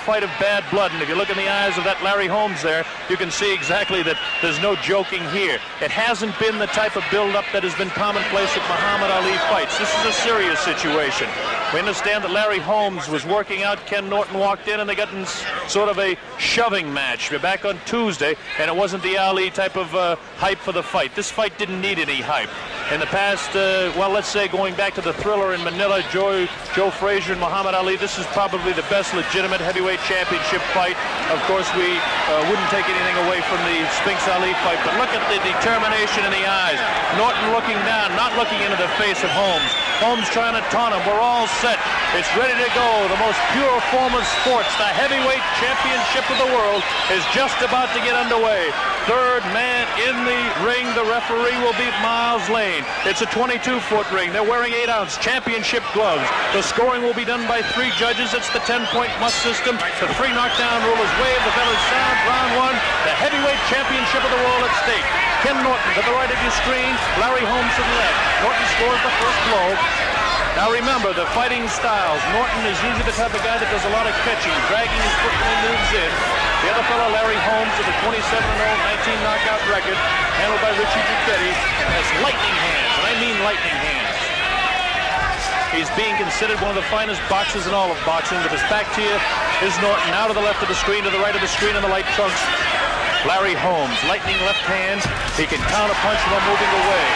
fight of bad blood, and if you look in the eyes of that Larry Holmes there, you can see exactly that there's no joking here. It hasn't been the type of build-up that has been commonplace at Muhammad Ali fights. This is a serious situation. We understand that Larry Holmes was working out. Ken Norton walked in, and they got in sort of a shoving match. We're back on Tuesday, and it wasn't the Ali type of hype for the fight. This fight didn't need any hype. In the past, well, let's say going back to the Thriller in Manila, Joe Frazier and Muhammad Ali, this is probably the best legitimate heavyweight championship fight. Of course, we wouldn't take anything away from the Spinks Ali fight, but look at the determination in the eyes. Norton looking down, not looking into the face of Holmes. Holmes trying to taunt him. We're all set. It's ready to go. The most pure form of sports, the heavyweight championship of the world, is just about to get underway. Third man in the ring, the referee will be Miles Lane. It's a 22-foot ring. They're wearing 8-ounce championship gloves. The scoring will be done by 3 judges. It's the 10-point must system. The 3 knockdown rule is waived. The bell is sound. Round 1. The heavyweight championship of the world at stake. Ken Norton to the right of your screen. Larry Holmes to the left. Norton scores the first blow. Now remember, the fighting styles. Norton is usually the type of guy that does a lot of catching, dragging his foot when he moves in. The other fellow, Larry Holmes, with a 27-0, 19 knockout record, handled by Richie Giacchetti, has lightning hands, and I mean lightning hands. He's being considered one of the finest boxers in all of boxing. With his back to you is Norton. Now to the left of the screen, to the right of the screen in the light trunks. Larry Holmes, lightning left hand. He can counter punch while moving away.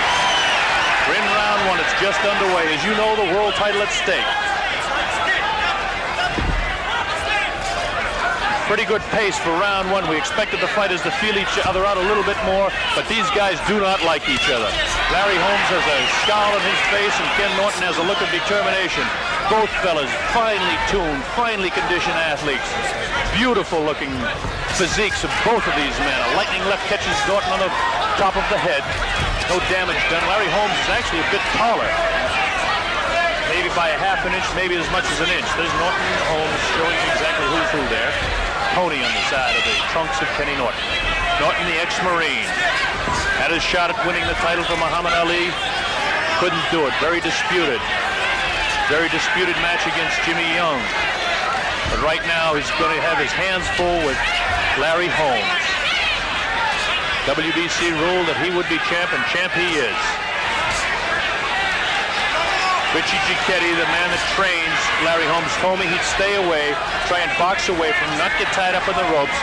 We're in round 1. It's just underway. As you know, the world title at stake. Pretty good pace for round 1. We expected the fighters to feel each other out a little bit more, but these guys do not like each other. Larry Holmes has a scowl on his face, and Ken Norton has a look of determination. Both fellas finely tuned, finely conditioned athletes. Beautiful looking physiques of both of these men. A lightning left catches Norton on the top of the head. No damage done. Larry Holmes is actually a bit taller. Maybe by a half an inch, maybe as much as an inch. There's Norton Holmes showing exactly who's who there. Tony on the side of the trunks of Kenny Norton. Norton, the ex-Marine, had his shot at winning the title for Muhammad Ali. Couldn't do it. Very disputed. Very disputed match against Jimmy Young. But right now he's going to have his hands full with Larry Holmes. WBC ruled that he would be champ, and champ he is. Richie Giacchetti, the man that trains Larry Holmes, told me he'd stay away, try and box away from him, not get tied up in the ropes,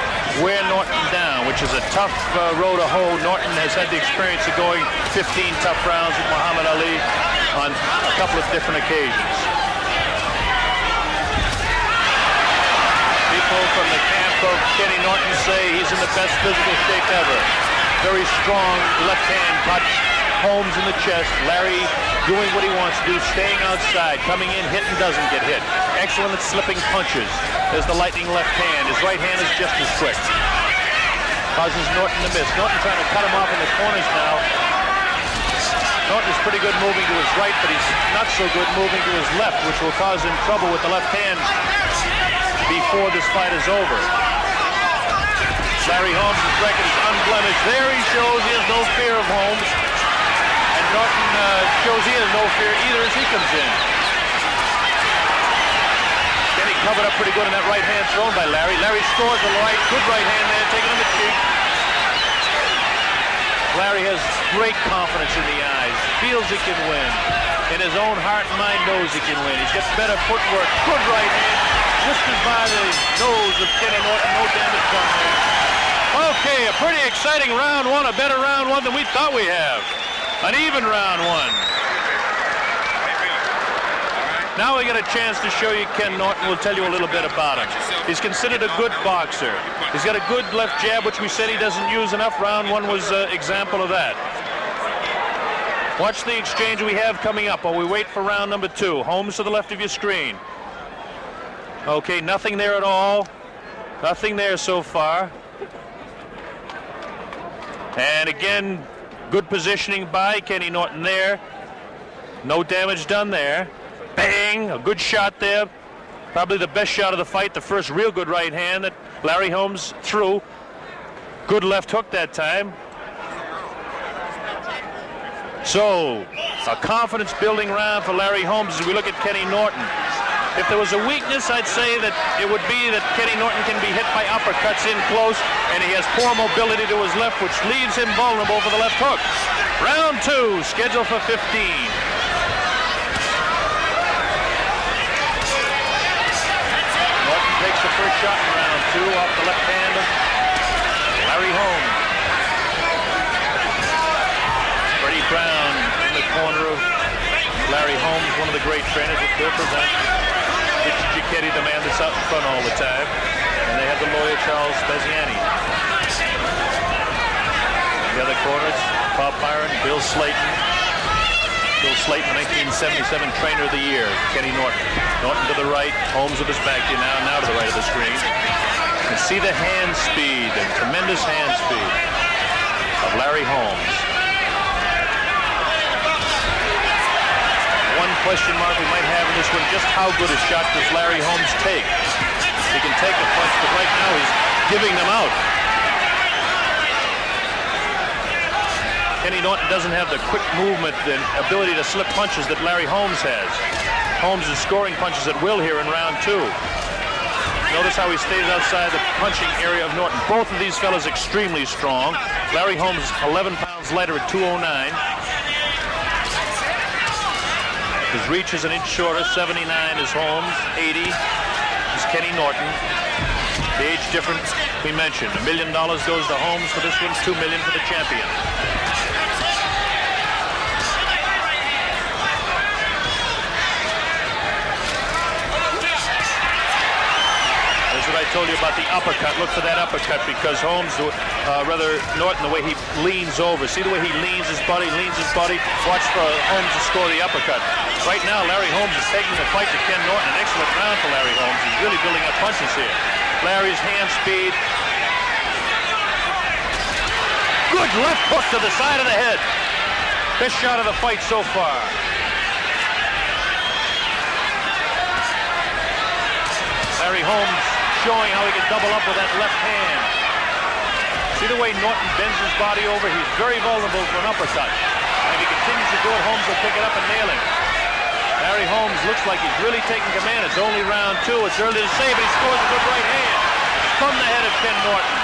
wear Norton down, which is a tough row to hoe. Norton has had the experience of going 15 tough rounds with Muhammad Ali on a couple of different occasions. People from the camp of Kenny Norton say he's in the best physical shape ever. Very strong left hand cut. Holmes in the chest. Larry doing what he wants to do, staying outside, coming in, hitting, doesn't get hit. Excellent at slipping punches. There's the lightning left hand. His right hand is just as quick. Causes Norton to miss. Norton trying to cut him off in the corners now. Norton is pretty good moving to his right, but he's not so good moving to his left, which will cause him trouble with the left hand before this fight is over. Larry Holmes' record is unblemished. There he shows he has no fear of Holmes. And Norton shows he has no fear either as he comes in. Kenny covered up pretty good in that right hand thrown by Larry. Larry scores the right, good right hand there, taking him the cheek. Larry has great confidence in the eyes, feels he can win. In his own heart and mind knows he can win. He's got better footwork, good right hand, whiskers by the nose of Kenny Norton, no damage done there. Okay, a pretty exciting round 1, a better round 1 than we thought we have. An even round 1. Now we get a chance to show you Ken Norton. We'll tell you a little bit about him. He's considered a good boxer. He's got a good left jab, which we said he doesn't use enough. Round 1 was an example of that. Watch the exchange we have coming up while we wait for round number 2. Holmes to the left of your screen. Okay, nothing there at all. Nothing there so far. And again, good positioning by Kenny Norton there. No damage done there. Bang! A good shot there. Probably the best shot of the fight. The first real good right hand that Larry Holmes threw. Good left hook that time. So, a confidence-building round for Larry Holmes as we look at Kenny Norton. If there was a weakness, I'd say that it would be that Kenny Norton can be hit by uppercuts in close, and he has poor mobility to his left, which leaves him vulnerable for the left hook. Round 2, scheduled for 15. Norton takes the first shot in round 2 off the left hand of Larry Holmes. Freddie Brown in the corner of Larry Holmes, one of the great trainers that Bill presents. It's Giacchetti, the man that's out in front all the time. And they have the lawyer, Charles Spaziani. In the other corners, Bob Byron, Bill Slayton. Bill Slayton, 1977 Trainer of the Year, Kenny Norton. Norton to the right, Holmes with his back to you now to the right of the screen. And see the hand speed, the tremendous hand speed of Larry Holmes. One question mark we might have in this one, just how good a shot does Larry Holmes take? He can take a punch, but right now he's giving them out. Kenny Norton doesn't have the quick movement and ability to slip punches that Larry Holmes has. Holmes is scoring punches at will here in round 2. Notice how he stayed outside the punching area of Norton. Both of these fellas extremely strong. Larry Holmes 11 pounds lighter at 209. His reach is an inch shorter, 79 is Holmes, 80 is Kenny Norton. The age difference we mentioned. $1 million goes to Holmes for this one, $2 million for the champion. I told you about the uppercut. Look for that uppercut because Holmes, Norton, the way he leans over. See the way he leans his body. Watch for Holmes to score the uppercut. Right now, Larry Holmes is taking the fight to Ken Norton. An excellent round for Larry Holmes. He's really building up punches here. Larry's hand speed. Good left hook to the side of the head. Best shot of the fight so far. Larry Holmes showing how he can double up with that left hand. See the way Norton bends his body over? He's very vulnerable for an uppercut. And if he continues to do it, Holmes will pick it up and nail him. Larry Holmes looks like he's really taking command. It's only round 2. It's early to say, but he scores a good right hand from the head of Ken Norton.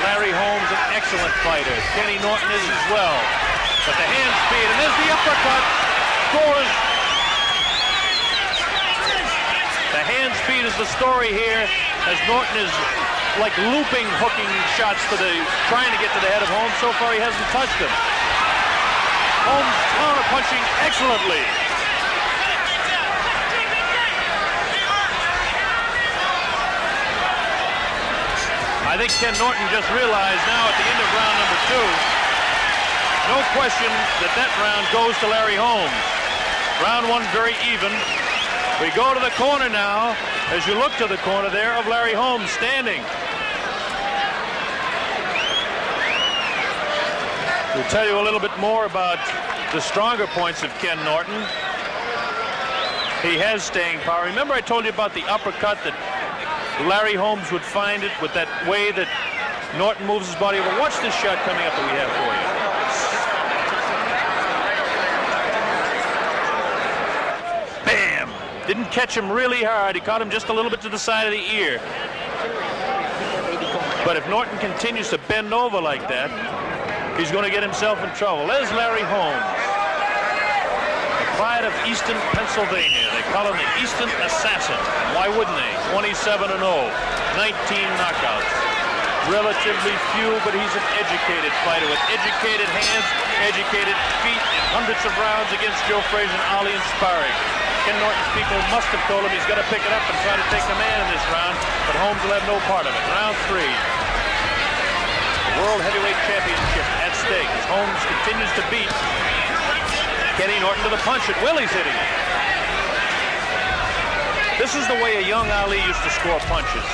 Larry Holmes, an excellent fighter. Kenny Norton is as well. But the hand speed, and there's the uppercut. Scores. The hand speed is the story here, as Norton is like looping, hooking shots trying to get to the head of Holmes. So far, he hasn't touched him. Holmes counter-punching excellently. I think Ken Norton just realized now at the end of round number 2, no question that round goes to Larry Holmes. Round 1 very even. We go to the corner now, as you look to the corner there of Larry Holmes standing. We'll tell you a little bit more about the stronger points of Ken Norton. He has staying power. Remember I told you about the uppercut that Larry Holmes would find it with that way that Norton moves his body over. Watch this shot coming up that we have for you. Didn't catch him really hard. He caught him just a little bit to the side of the ear. But if Norton continues to bend over like that, he's going to get himself in trouble. There's Larry Holmes. The pride of Easton, Pennsylvania. They call him the Easton Assassin. Why wouldn't they? 27-0, 19 knockouts. Relatively few, but he's an educated fighter with educated hands, educated feet, and hundreds of rounds against Joe Frazier and Ali in sparring. Ken Norton's people must have told him he's got to pick it up and try to take command in this round, but Holmes will have no part of it. Round 3. The World Heavyweight Championship at stake as Holmes continues to beat Kenny Norton to the punch at will. He's hitting. This is the way a young Ali used to score punches.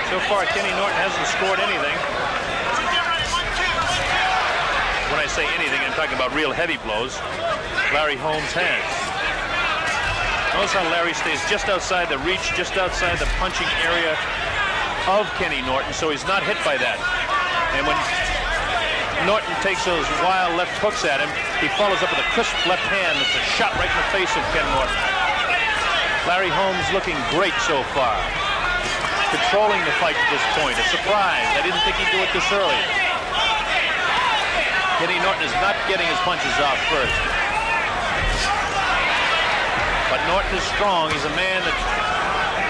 So far, Kenny Norton hasn't scored anything. When I say anything, I'm talking about real heavy blows. Larry Holmes has. Notice how Larry stays just outside the reach, just outside the punching area of Kenny Norton, so he's not hit by that. And when Norton takes those wild left hooks at him, he follows up with a crisp left hand that's a shot right in the face of Ken Norton. Larry Holmes looking great so far. Controlling the fight to this point. A surprise. I didn't think he'd do it this early. Kenny Norton is not getting his punches off first. But Norton is strong. He's a man that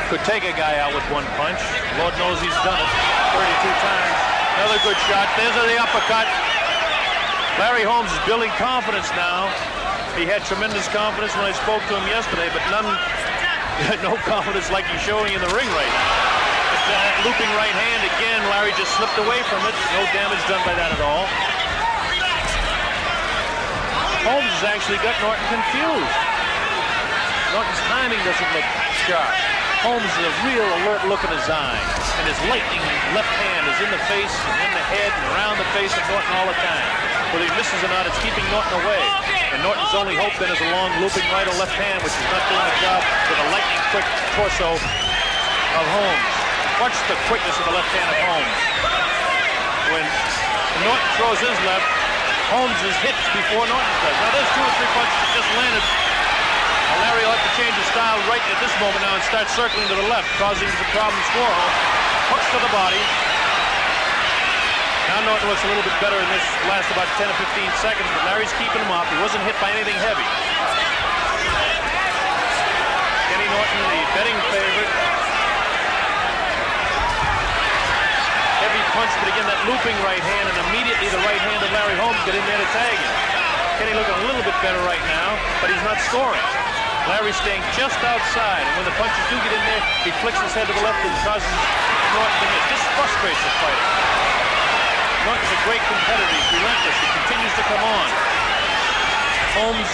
could take a guy out with one punch. Lord knows he's done it 32 times. Another good shot. There's the uppercut. Larry Holmes is building confidence now. He had tremendous confidence when I spoke to him yesterday, but no confidence like he's showing in the ring right now. That looping right hand again, Larry just slipped away from it. No damage done by that at all. Holmes has actually got Norton confused. Norton's timing doesn't look sharp. Holmes has a real alert look in his eye, and his lightning left hand is in the face, and in the head, and around the face of Norton all the time. Whether he misses or not, it's keeping Norton away. And Norton's only hope then is a long looping right or left hand, which is not doing the job with a lightning quick torso of Holmes. Watch the quickness of the left hand of Holmes. When Norton throws his left, Holmes is hit before Norton does. Now there's 2 or 3 punches that just landed. Larry will have to change his style right at this moment now and start circling to the left, causing the problems for Holmes. Hooks to the body. Now Norton looks a little bit better in this last about 10 or 15 seconds, but Larry's keeping him off. He wasn't hit by anything heavy. Kenny Norton, the betting favorite. Heavy punch, but again, that looping right hand, and immediately the right hand of Larry Holmes got in there to tag him. Kenny looking a little bit better right now, but he's not scoring. Larry's staying just outside, and when the punches do get in there, he flicks his head to the left and causes Norton to miss. This frustrates the fighter. Norton's a great competitor. He's relentless. He continues to come on. Holmes,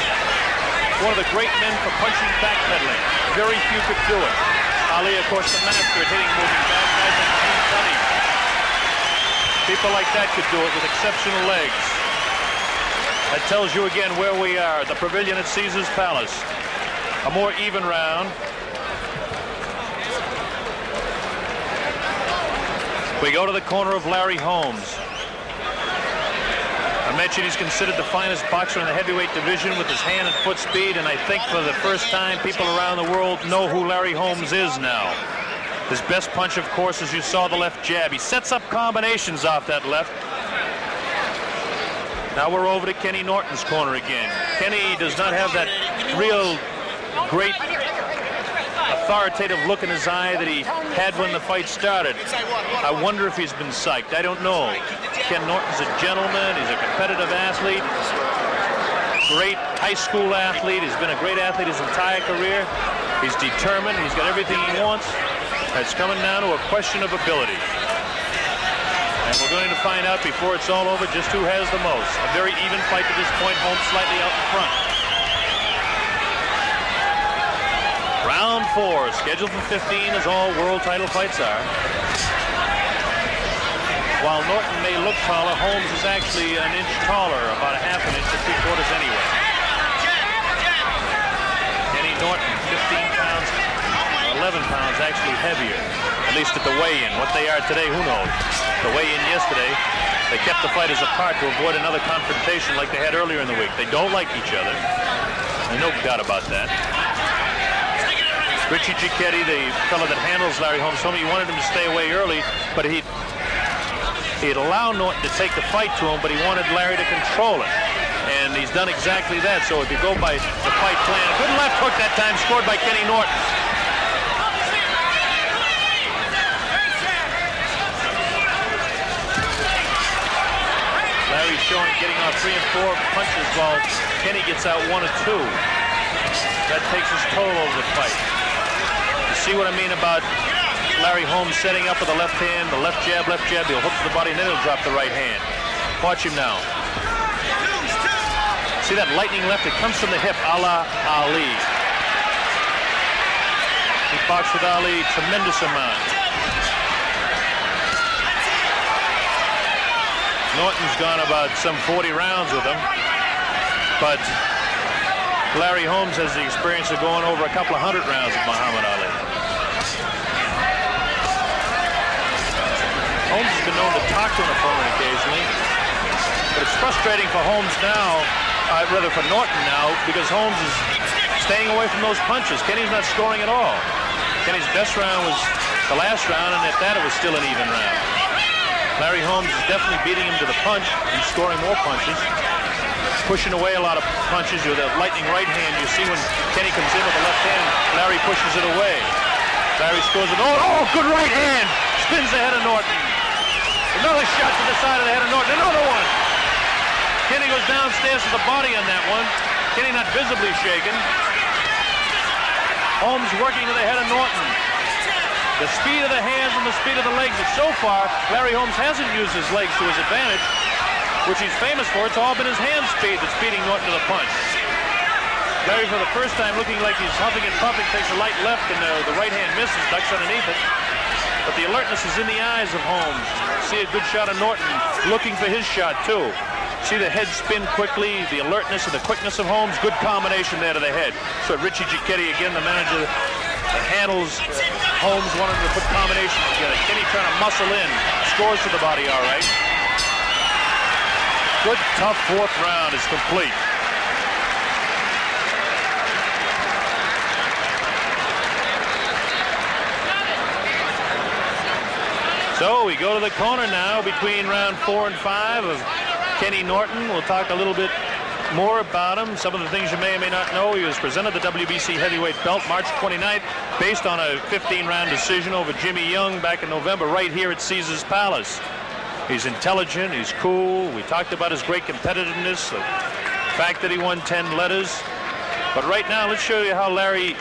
one of the great men for punching backpedaling. Very few could do it. Ali, of course, the master at hitting moving back. Guys like Gene Tunney. People like that could do it with exceptional legs. That tells you again where we are at the pavilion at Caesar's Palace. A more even round. We go to the corner of Larry Holmes. I mentioned he's considered the finest boxer in the heavyweight division with his hand and foot speed, and I think for the first time people around the world know who Larry Holmes is now. His best punch, of course, as you saw, the left jab. He sets up combinations off that left. Now we're over to Kenny Norton's corner again. Kenny does not have that real great authoritative look in his eye that he had when the fight started. I wonder if he's been psyched. I don't know. Ken Norton's a gentleman. He's a competitive athlete. Great high school athlete. He's been a great athlete his entire career. He's determined. He's got everything he wants. It's coming down to a question of ability. And we're going to find out before it's all over just who has the most. A very even fight to this point. Holmes slightly out in front. Round 4, scheduled for 15, as all world title fights are. While Norton may look taller, Holmes is actually an inch taller, about a half an inch to 3/4 anyway. Kenny Norton, 15 pounds, 11 pounds actually heavier, at least at the weigh-in. What they are today, who knows? The weigh-in yesterday, they kept the fighters apart to avoid another confrontation like they had earlier in the week. They don't like each other. There's no doubt about that. Richie Giacchetti, the fellow that handles Larry Holmes, told me he wanted him to stay away early, but he'd allow Norton to take the fight to him, but he wanted Larry to control it. And he's done exactly that. So if you go by the fight plan, a good left hook that time scored by Kenny Norton. Larry's showing getting off 3 and 4 punches while Kenny gets out 1 or 2. That takes his toll over the fight. You see what I mean about Larry Holmes setting up with the left hand, the left jab, he'll hook to the body, and then he'll drop the right hand. Watch him now. See that lightning left? It comes from the hip, a la Ali. He boxed with Ali tremendous amount. Norton's gone about some 40 rounds with him, but Larry Holmes has the experience of going over a couple of 100 rounds with Muhammad Ali. Holmes has been known to talk to an opponent occasionally. But it's frustrating for Holmes now, rather for Norton now, because Holmes is staying away from those punches. Kenny's not scoring at all. Kenny's best round was the last round, and at that it was still an even round. Larry Holmes is definitely beating him to the punch and scoring more punches. Pushing away a lot of punches with a lightning right hand. You see when Kenny comes in with the left hand, Larry pushes it away. Larry scores it. Oh, good right hand. Spins the head of Norton. Another shot to the side of the head of Norton. Another one. Kenny goes downstairs to the body on that one. Kenny not visibly shaken. Holmes working to the head of Norton. The speed of the hands and the speed of the legs. But so far, Larry Holmes hasn't used his legs to his advantage, which he's famous for. It's all been his hand speed that's beating Norton to the punch. Larry, for the first time, looking like he's huffing and puffing, takes a light left, and the right hand misses, ducks underneath it. But the alertness is in the eyes of Holmes. See a good shot of Norton, looking for his shot, too. See the head spin quickly, the alertness and the quickness of Holmes. Good combination there to the head. So Richie Giacchetti, again, the manager that handles Holmes, wanted to put combinations together. Kenny trying to muscle in. Scores to the body, all right. Good, tough fourth round is complete. So we go to the corner now between round 4 and 5 of Kenny Norton. We'll talk a little bit more about him. Some of the things you may or may not know. He was presented the WBC heavyweight belt March 29th based on a 15-round decision over Jimmy Young back in November right here at Caesars Palace. He's intelligent, he's cool. We talked about his great competitiveness, the fact that he won 10 letters. But right now, let's show you how Larry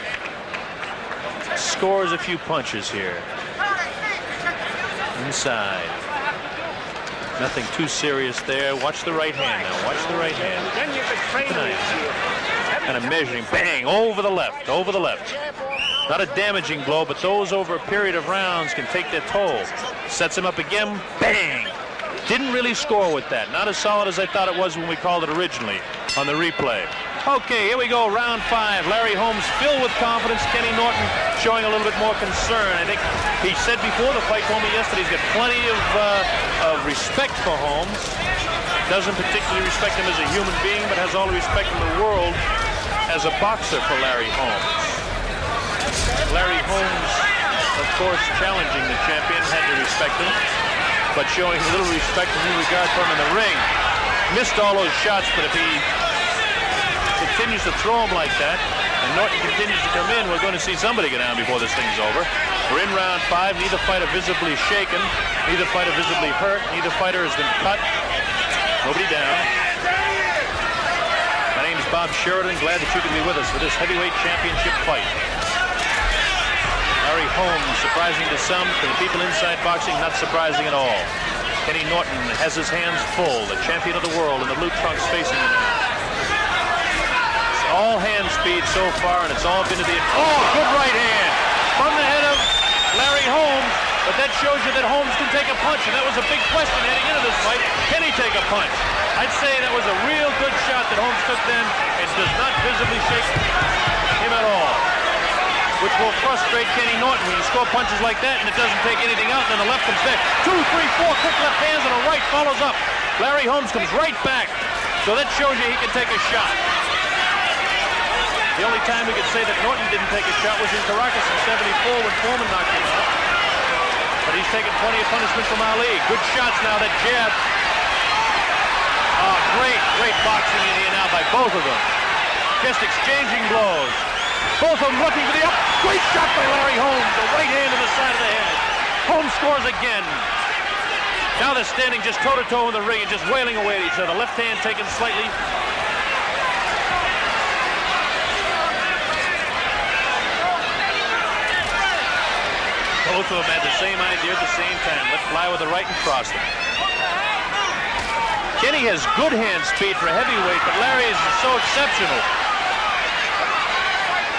scores a few punches here. Inside. Nothing too serious there. Watch the right hand now. Watch the right hand. Then you could train kind of measuring. Bang! Over the left. Over the left. Not a damaging blow, but those over a period of rounds can take their toll. Sets him up again. Bang! Didn't really score with that. Not as solid as I thought it was when we called it originally on the replay. Okay, here we go. Round 5. Larry Holmes filled with confidence. Kenny Norton showing a little bit more concern. I think he said before the fight, told me yesterday, he's got plenty of respect for Holmes. Doesn't particularly respect him as a human being, but has all the respect in the world as a boxer for Larry Holmes. Larry Holmes, of course, challenging the champion, had to respect him, but showing a little respect and regard for him in the ring. Missed all those shots, but if he continues to throw him like that, and Norton continues to come in, we're going to see somebody go down before this thing's over. We're in round 5. Neither fighter visibly shaken. Neither fighter visibly hurt. Neither fighter has been cut. Nobody down. My name is Bob Sheridan. Glad that you can be with us for this heavyweight championship fight. Larry Holmes, surprising to some, to the people inside boxing, not surprising at all. Kenny Norton has his hands full, the champion of the world in the blue trunks facing him. It's all hand speed so far, and it's all been to the... Oh, good right hand from the head of Larry Holmes, but that shows you that Holmes can take a punch, and that was a big question heading into this fight. Can he take a punch? I'd say that was a real good shot that Holmes took then, and does not visibly shake him at all, which will frustrate Kenny Norton when you score punches like that and it doesn't take anything out, and then the left comes back. 2, 3, 4 quick left hands and a right follows up. Larry Holmes comes right back, so that shows you he can take a shot. The only time we could say that Norton didn't take a shot was in Caracas in '74 when Foreman knocked him out. But he's taken plenty of punishment from Ali. Good shots now, that jab. Oh, great boxing in here now by both of them. Just exchanging blows. Both of them looking for the up. Great shot by Larry Holmes. The right hand to the side of the head. Holmes scores again. Now they're standing just toe-to-toe in the ring and just wailing away at each other. Left hand taken slightly. Both of them had the same idea at the same time. Let fly with the right and cross them. Kenny has good hand speed for a heavyweight, but Larry is so exceptional.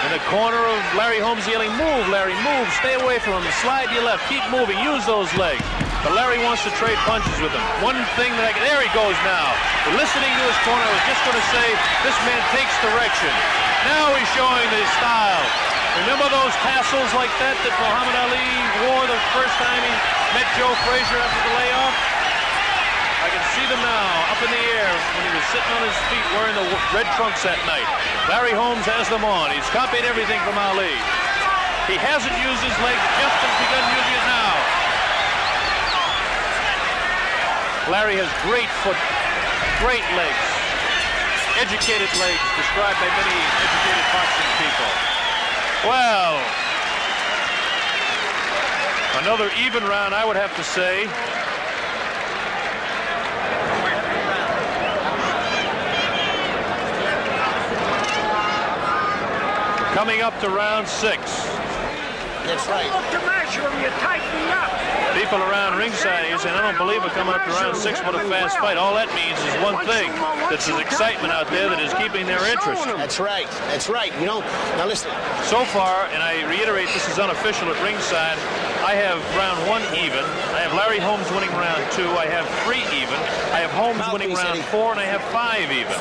In the corner of Larry Holmes yelling, move, Larry, move, stay away from him, slide to your left, keep moving, use those legs. But Larry wants to trade punches with him. One thing that there he goes now. Listening to his corner, I was just going to say, this man takes direction. Now he's showing his style. Remember those tassels like that Muhammad Ali wore the first time he met Joe Frazier after the layoff? A can see them now up in the air when he was sitting on his feet wearing the red trunks that night. Larry Holmes has them on. He's copied everything from Ali. He hasn't used his legs, just has begun using it now. Larry has great foot, great legs, educated legs, described by many educated boxing people. Well, another even round, I would have to say. Coming up to round 6. That's right. Look to measure him, you're tightening up. People around ringside here saying, I don't believe we're coming up to round 6. What a fast fight. All that means is one thing. That's the excitement out there that is keeping their interest. That's right. That's right. You know, now listen. So far, and I reiterate this is unofficial at ringside, I have round 1 even. I have Larry Holmes winning round 2. I have 3 even. I have Holmes winning round 4, and I have 5 even.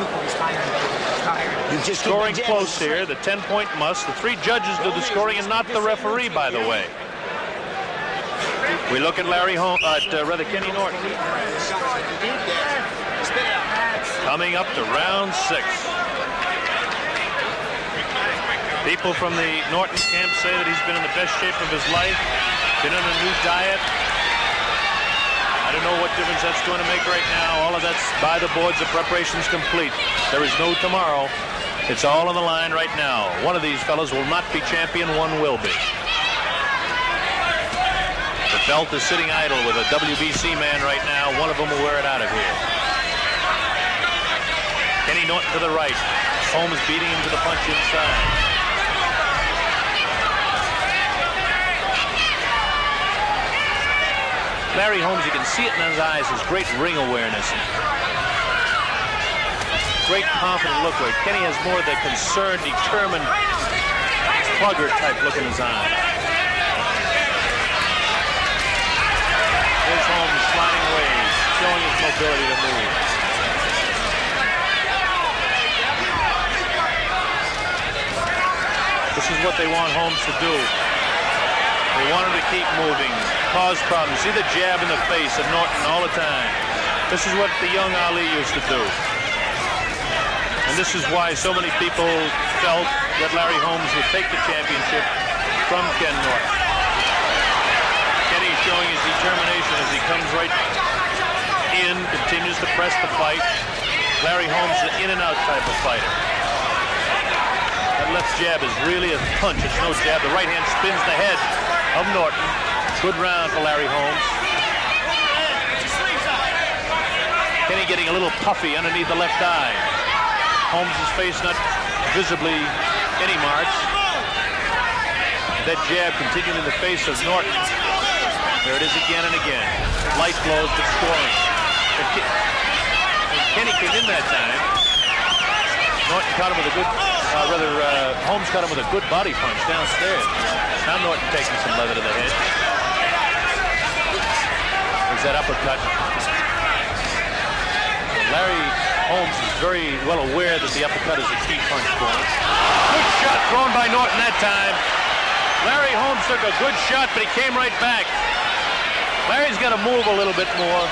Scoring close here. The 10-point must. The 3 judges do the scoring and not the referee, by the way. We look at Larry Holmes, Kenny Norton. Coming up to round 6. People from the Norton camp say that he's been in the best shape of his life, been on a new diet. I don't know what difference that's going to make right now. All of that's by the boards. The preparation's complete. There is no tomorrow. It's all on the line right now. One of these fellows will not be champion. One will be. The belt is sitting idle with a WBC man right now. One of them will wear it out of here. Kenny Norton to the right. Holmes beating him to the punch inside. Larry Holmes, you can see it in his eyes, his great ring awareness. Great confident look where Kenny has more of the concerned, determined, plugger type look in his eye. Here's Holmes sliding away, showing his mobility to move. This is what they want Holmes to do. They want him to keep moving, cause problems. See the jab in the face of Norton all the time. This is what the young Ali used to do. And this is why so many people felt that Larry Holmes would take the championship from Ken Norton. Kenny showing his determination as he comes right in, continues to press the fight. Larry Holmes is an in-and-out type of fighter. That left jab is really a punch. It's no jab. The right hand spins the head of Norton. Good round for Larry Holmes. Kenny getting a little puffy underneath the left eye. Holmes' face not visibly any marks. That jab continuing in the face of Norton. There it is again and again. Light blows but scoring. When Kenny came in that time, Norton caught him with a good, Holmes caught him with a good body punch downstairs. Now Norton taking some leather to the head. There's that uppercut. Larry Holmes is very well aware that the uppercut is a key punch for him. Good shot thrown by Norton that time. Larry Holmes took a good shot, but he came right back. Larry's got to move a little bit more.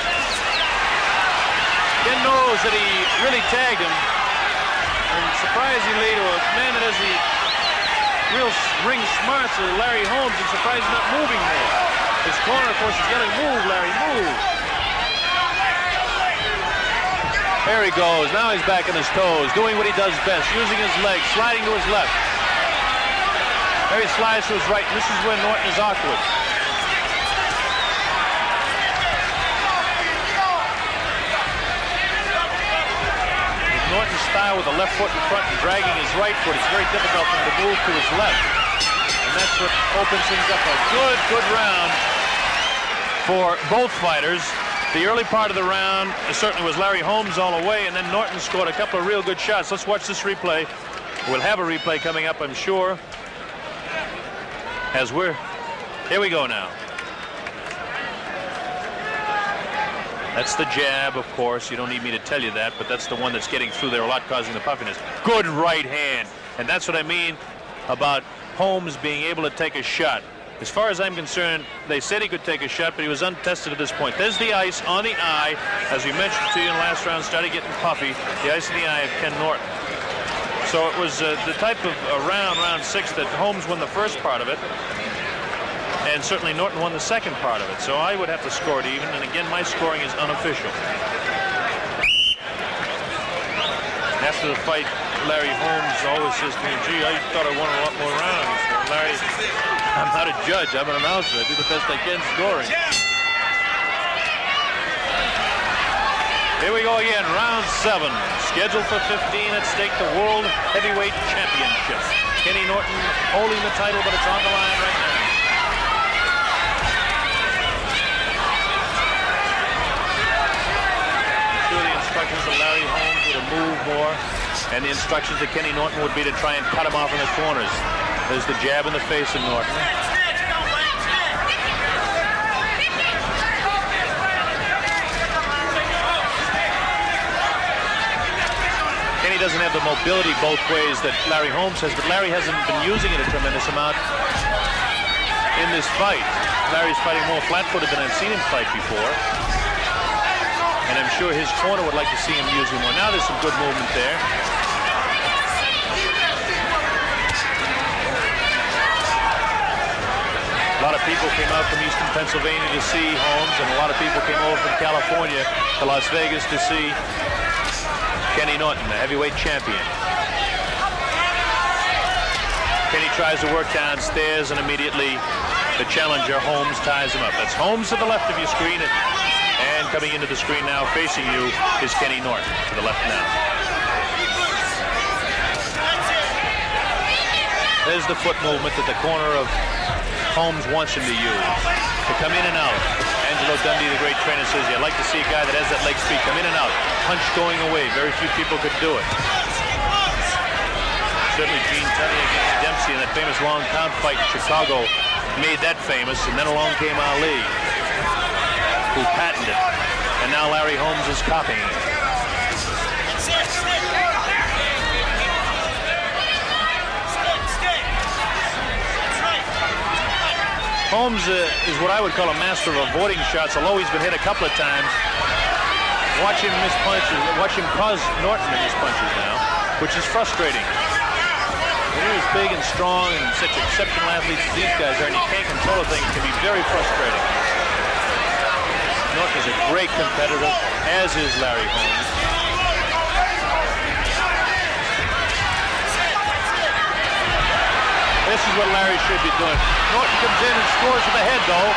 Ken knows that he really tagged him. And surprisingly, to a man that has the real ring smarts of Larry Holmes, I'm surprised he's not moving more. His corner, of course, is yelling, "Move, Larry, move." There he goes. Now he's back on his toes, doing what he does best, using his legs, sliding to his left. There he slides to his right, and this is when Norton is awkward. Norton's style with the left foot in front and dragging his right foot, it's very difficult for him to move to his left. And that's what opens things up. A good round for both fighters. The early part of the round certainly was Larry Holmes all the way, and then Norton scored a couple of real good shots. Let's watch this replay. We'll have a replay coming up, I'm sure. Here we go now. That's the jab, of course. You don't need me to tell you that, but that's the one that's getting through there a lot, causing the puffiness. Good right hand. And that's what I mean about Holmes being able to take a shot. As far as I'm concerned, they said he could take a shot, but he was untested at this point. There's the ice on the eye. As we mentioned to you in the last round, started getting puffy. The ice in the eye of Ken Norton. So it was the type of round 6, that Holmes won the first part of it. And certainly Norton won the second part of it. So I would have to score it even. And again, my scoring is unofficial. After the fight, Larry Holmes always says to me, gee, I thought I won a lot more rounds. Larry, I'm not a judge. I'm an announcer. I do the best I can scoring. Here we go again, round 7. Scheduled for 15 at stake, the World Heavyweight Championship. Kenny Norton holding the title, but it's on the line right now. The instructions to Larry Holmes were to move more, and the instructions to Kenny Norton would be to try and cut him off in the corners. There's the jab in the face of Norton. Kenny doesn't have the mobility both ways that Larry Holmes has, but Larry hasn't been using it a tremendous amount in this fight. Larry's fighting more flat-footed than I've seen him fight before. And I'm sure his corner would like to see him using more. Now there's some good movement there. A lot of people came out from Eastern Pennsylvania to see Holmes, and a lot of people came over from California to Las Vegas to see Kenny Norton, the heavyweight champion. Kenny tries to work downstairs, and immediately the challenger, Holmes, ties him up. That's Holmes to the left of your screen. And coming into the screen now, facing you, is Kenny Norton, to the left now. There's the foot movement that the corner of Holmes wants him to use, to come in and out. Angelo Dundee, the great trainer, says, I'd like to see a guy that has that leg speed come in and out. Punch going away. Very few people could do it. Certainly Gene Tunney against Dempsey in that famous long count fight in Chicago made that famous, and then along came Ali, who patented it, and now Larry Holmes is copying it. Holmes is what I would call a master of avoiding shots, although he's been hit a couple of times. Watch him miss punches, watch him cause Norton to miss punches now, which is frustrating. When you're as big and strong and such exceptional athletes as these guys are, and you can't control a thing, it can be very frustrating. Norton is a great competitor, as is Larry Holmes. This is what Larry should be doing. Norton comes in and scores with the head, though.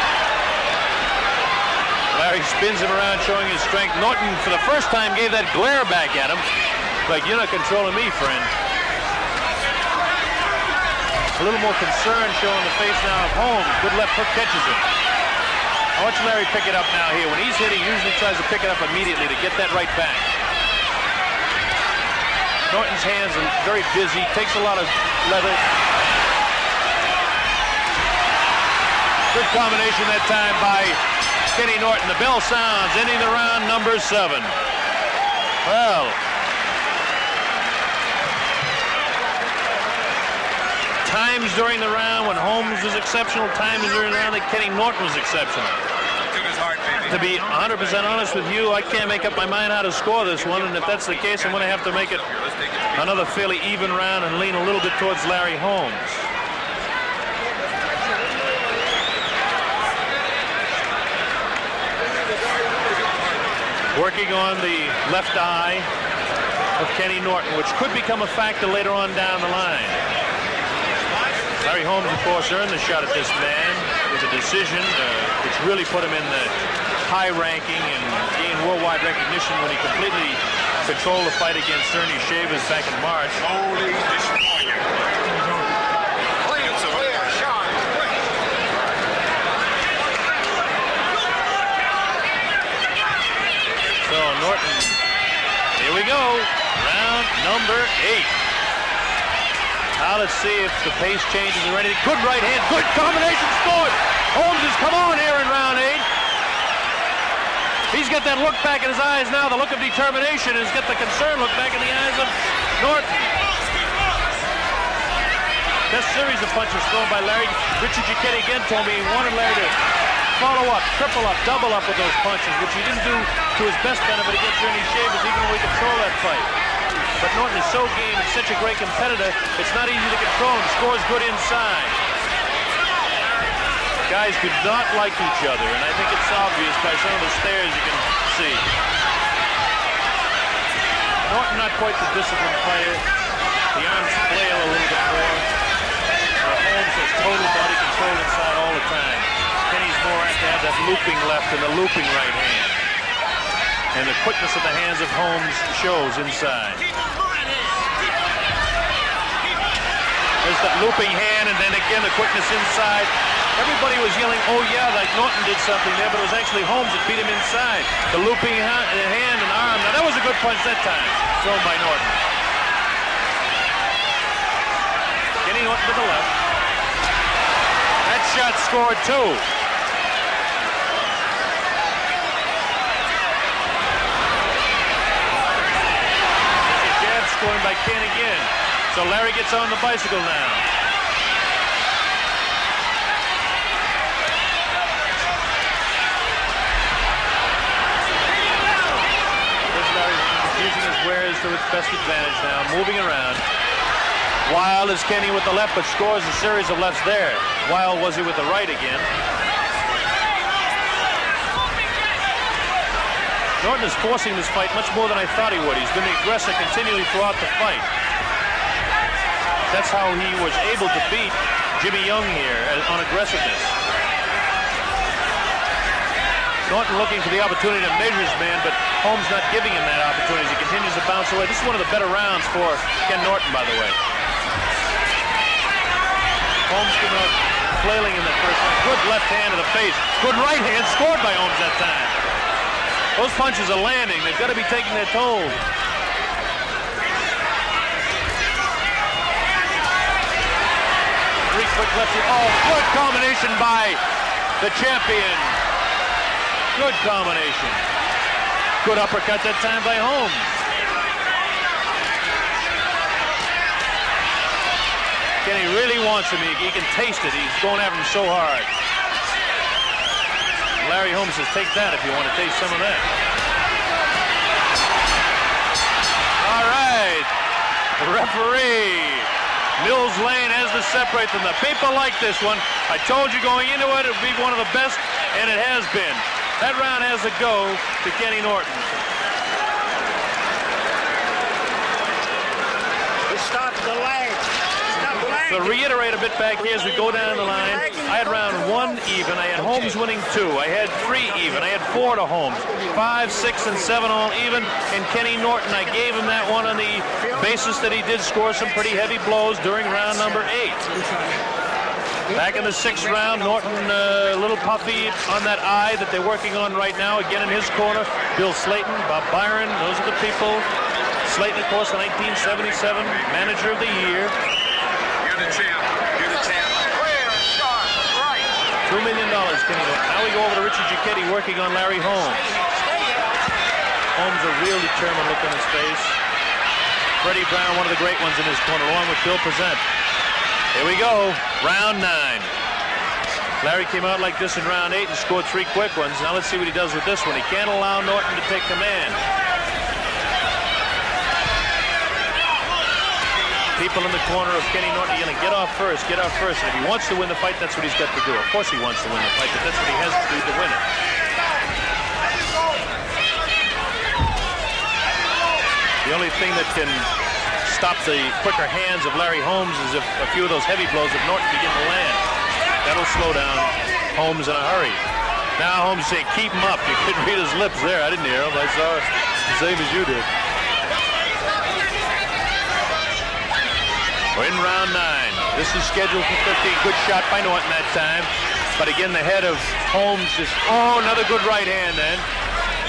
Larry spins him around, showing his strength. Norton, for the first time, gave that glare back at him. Like, you're not controlling me, friend. A little more concern showing the face now of Holmes. Good left hook catches him. I watch Larry pick it up now here. When he's hit, he usually tries to pick it up immediately to get that right back. Norton's hands are very busy, takes a lot of leather. Good combination that time by Kenny Norton. The bell sounds, ending the round number 7. Well, times during the round when Holmes was exceptional, times during the round that Kenny Norton was exceptional. To be 100% honest with you, I can't make up my mind how to score this one, and if that's the case, I'm going to have to make it another fairly even round and lean a little bit towards Larry Holmes. Working on the left eye of Kenny Norton, which could become a factor later on down the line. Larry Holmes, of course, earned the shot at this man with a decision, which really put him in the high ranking and gained worldwide recognition when he completely controlled the fight against Ernie Shavers back in March. Holy destroyer. So Norton, here we go, round number 8. Now let's see if the pace changes or anything. Good right hand, good combination, scored. Holmes has come on here in round 8. He's got that look back in his eyes now, the look of determination. He's got the concerned look back in the eyes of Norton. Best series of punches thrown by Larry. Richard Giacchetti again told me he wanted Larry to follow up, triple up, double up with those punches, which he didn't do to his best benefit against Ernie Shavers, even though he controlled that fight. But Norton is so game and such a great competitor, it's not easy to control him. Scores good inside. Guys do not like each other, and I think it's obvious by some of the stares you can see. Norton not quite the disciplined player. The arms flail a little bit more. Holmes has total body control inside all the time. Kenny's more apt to have that looping left and the looping right hand. And the quickness of the hands of Holmes shows inside. There's that looping hand, and then again the quickness inside. Everybody was yelling, oh yeah, like Norton did something there, but it was actually Holmes that beat him inside. The looping hand and arm. Now that was a good punch that time, thrown by Norton. Kenny Norton to the left. That shot scored too. Scoring by Ken again. So Larry gets on the bicycle now. There's Larry using his wares to its best advantage now, moving around. Wild is Kenny with the left, but scores a series of lefts there. Wild was he with the right again. Norton is forcing this fight much more than I thought he would. He's been the aggressor continually throughout the fight. That's how he was able to beat Jimmy Young here on aggressiveness. Norton looking for the opportunity to measure his man, but Holmes not giving him that opportunity as he continues to bounce away. This is one of the better rounds for Ken Norton, by the way. Holmes came out flailing in the first round. Good left hand to the face. Good right hand scored by Holmes that time. Those punches are landing. They've got to be taking their toll. Three quick lefty. Oh, good combination by the champion. Good combination. Good uppercut that time by Holmes. Kenny really wants him. He can taste it. He's going after him so hard. Larry Holmes says, take that if you want to taste some of that. All right. The referee, Mills Lane, has to separate them. The people like this one. I told you going into it, it would be one of the best, and it has been. That round has to go to Kenny Norton. Stop the leg. To reiterate a bit back here as we go down the line, I had round 1 even. I had Holmes winning 2. I had 3 even. I had 4 to Holmes. 5, 6, and 7 all even. And Kenny Norton, I gave him that one on the basis that he did score some pretty heavy blows during round number 8. Back in the 6th round, Norton a little puffy on that eye that they're working on right now. Again in his corner, Bill Slayton, Bob Byron, those are the people. Slayton, of course, the 1977 Manager of the Year. You're the champ. You're the champ. Clear, sharp, right. $2 million, Kenny Norton. Now we go over to Richard Giacchetti working on Larry Holmes. Holmes, a real determined look on his face. Freddie Brown, one of the great ones in his corner, along with Bill Present. Here we go, round 9. Larry came out like this in round 8 and scored 3 quick ones. Now let's see what he does with this one. He can't allow Norton to take command. People in the corner of Kenny Norton are yelling, get off first, get off first. And if he wants to win the fight, that's what he's got to do. Of course he wants to win the fight, but that's what he has to do to win it. The only thing that can stop the quicker hands of Larry Holmes is if a few of those heavy blows of Norton begin to land. That'll slow down Holmes in a hurry. Now Holmes saying, keep him up. You couldn't read his lips there. I didn't hear him. I saw it the same as you did. We're in round 9. This is scheduled for 15. Good shot by Norton that time. But again, the head of Holmes just, oh, another good right hand then.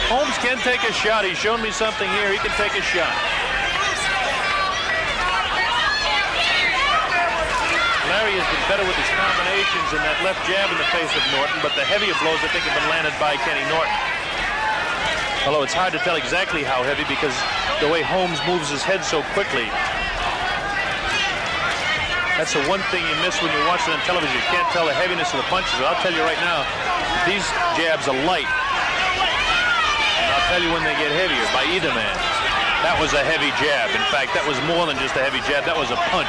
Holmes can take a shot. He's shown me something here. He can take a shot. Larry has been better with his combinations and that left jab in the face of Norton, but the heavier blows, I think, have been landed by Kenny Norton. Although it's hard to tell exactly how heavy because the way Holmes moves his head so quickly. That's the one thing you miss when you're watching on television. You can't tell the heaviness of the punches. But I'll tell you right now, these jabs are light. And I'll tell you when they get heavier by either man. That was a heavy jab. In fact, that was more than just a heavy jab. That was a punch.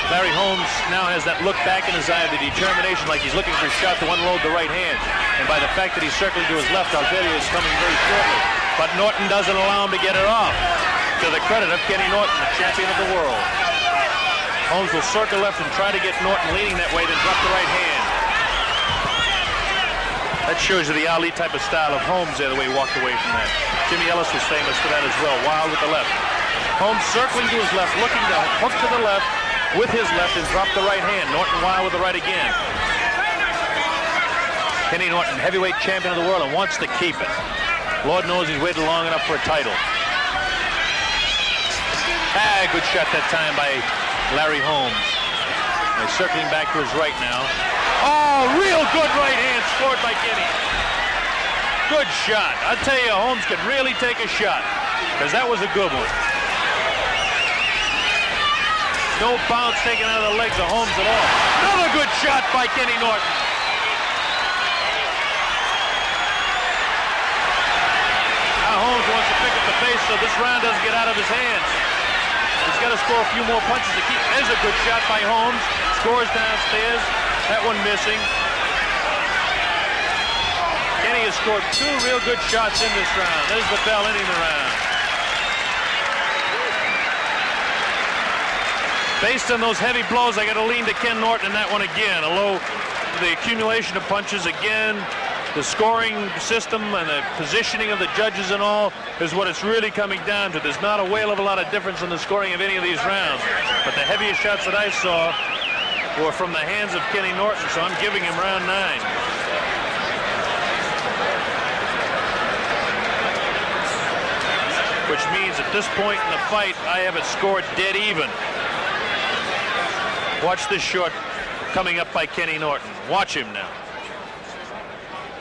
Larry Holmes now has that look back in his eye, the determination, like he's looking for a shot to unload the right hand. And by the fact that he's circling to his left, I'll tell you it's coming very shortly. But Norton doesn't allow him to get it off. To the credit of Kenny Norton, the champion of the world. Holmes will circle left and try to get Norton leaning that way, then drop the right hand. That shows you the Ali type of style of Holmes there, the way he walked away from that. Jimmy Ellis was famous for that as well, wild with the left. Holmes circling to his left, looking to hook to the left with his left and drop the right hand. Norton wild with the right again. Kenny Norton, heavyweight champion of the world, and wants to keep it. Lord knows he's waited long enough for a title. Good shot that time by Larry Holmes. He's circling back to his right now. Oh, real good right hand scored by Kenny. Good shot. I'll tell you, Holmes can really take a shot, because that was a good one. No bounce taken out of the legs of Holmes at all. Another good shot by Kenny Norton. Now Holmes wants to pick up the pace so this round doesn't get out of his hands. He's got to score a few more punches to keep. There's a good shot by Holmes. Scores downstairs. That one missing. Kenny has scored 2 real good shots in this round. There's the bell ending the round. Based on those heavy blows, I got to lean to Ken Norton in that one again. Although the accumulation of punches again, the scoring system and the positioning of the judges and all is what it's really coming down to. There's not a whale of a lot of difference in the scoring of any of these rounds. But the heaviest shots that I saw were from the hands of Kenny Norton, so I'm giving him round 9. Which means at this point in the fight, I have it scored dead even. Watch this shot coming up by Kenny Norton. Watch him now.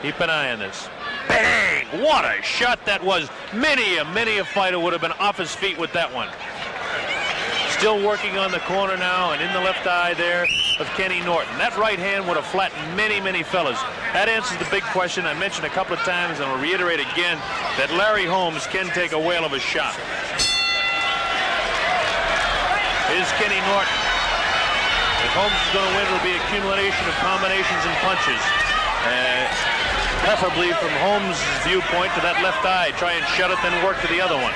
Keep an eye on this. Bang! What a shot that was. Many a fighter would have been off his feet with that one. Still working on the corner now, and in the left eye there of Kenny Norton. That right hand would have flattened many fellas. That answers the big question I mentioned a couple of times, and I'll reiterate again, that Larry Holmes can take a whale of a shot. Here's Kenny Norton. If Holmes is going to win, it'll be accumulation of combinations and punches. Preferably from Holmes' viewpoint to that left eye. Try and shut it, then work to the other one.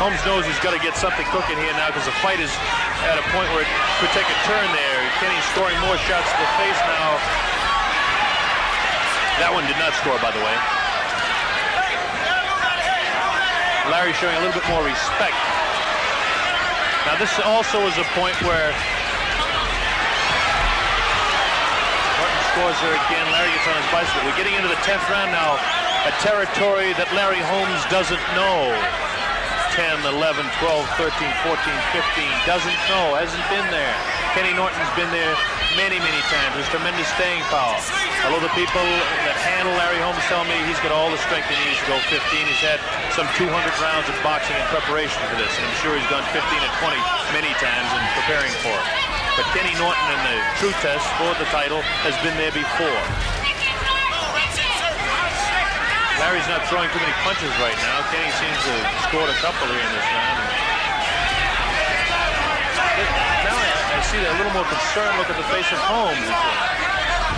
Holmes knows he's got to get something cooking here now, because the fight is at a point where it could take a turn there. Kenny's scoring more shots to the face now. That one did not score, by the way. Larry showing a little bit more respect. Now this also is a point where Norton scores there again. Larry gets on his bicycle. We're getting into the 10th round now, a territory that Larry Holmes doesn't know. 10, 11, 12, 13, 14, 15, doesn't know, hasn't been there. Kenny Norton's been there many times. There's tremendous staying power. Although the people that handle Larry Holmes tell me he's got all the strength he needs to go 15. He's had some 200 rounds of boxing in preparation for this, and I'm sure he's done 15 and 20 many times in preparing for it. But Kenny Norton in the true test for the title has been there before. Larry's not throwing too many punches right now. Kenny seems to have scored a couple here in this round. Now I see a little more concerned look at the face of Holmes.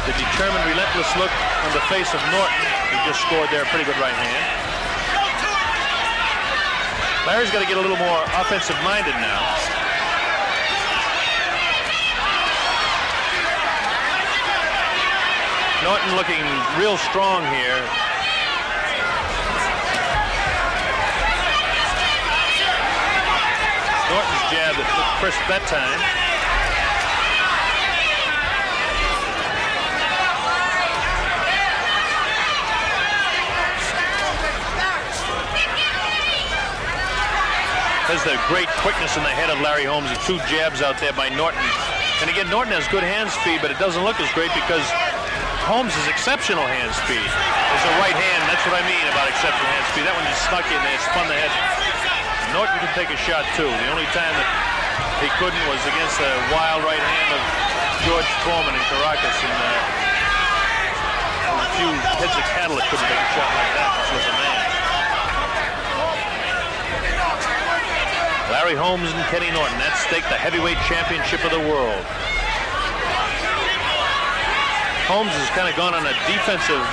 The determined, relentless look on the face of Norton. He just scored there a pretty good right hand. Larry's got to get a little more offensive-minded now. Norton looking real strong here. Norton's jab that looked crisp that time. There's the great quickness in the head of Larry Holmes. The 2 jabs out there by Norton. And again, Norton has good hand speed, but it doesn't look as great because Holmes' exceptional hand speed. There's a right hand. That's what I mean about exceptional hand speed. That one just snuck in there, spun the head. Norton could take a shot too. The only time that he couldn't was against the wild right hand of George Foreman in Caracas. And a few heads of cattle that couldn't take a shot like that. This was a man. Larry Holmes and Kenny Norton. At stake, the heavyweight championship of the world. Holmes has kind of gone on a defensive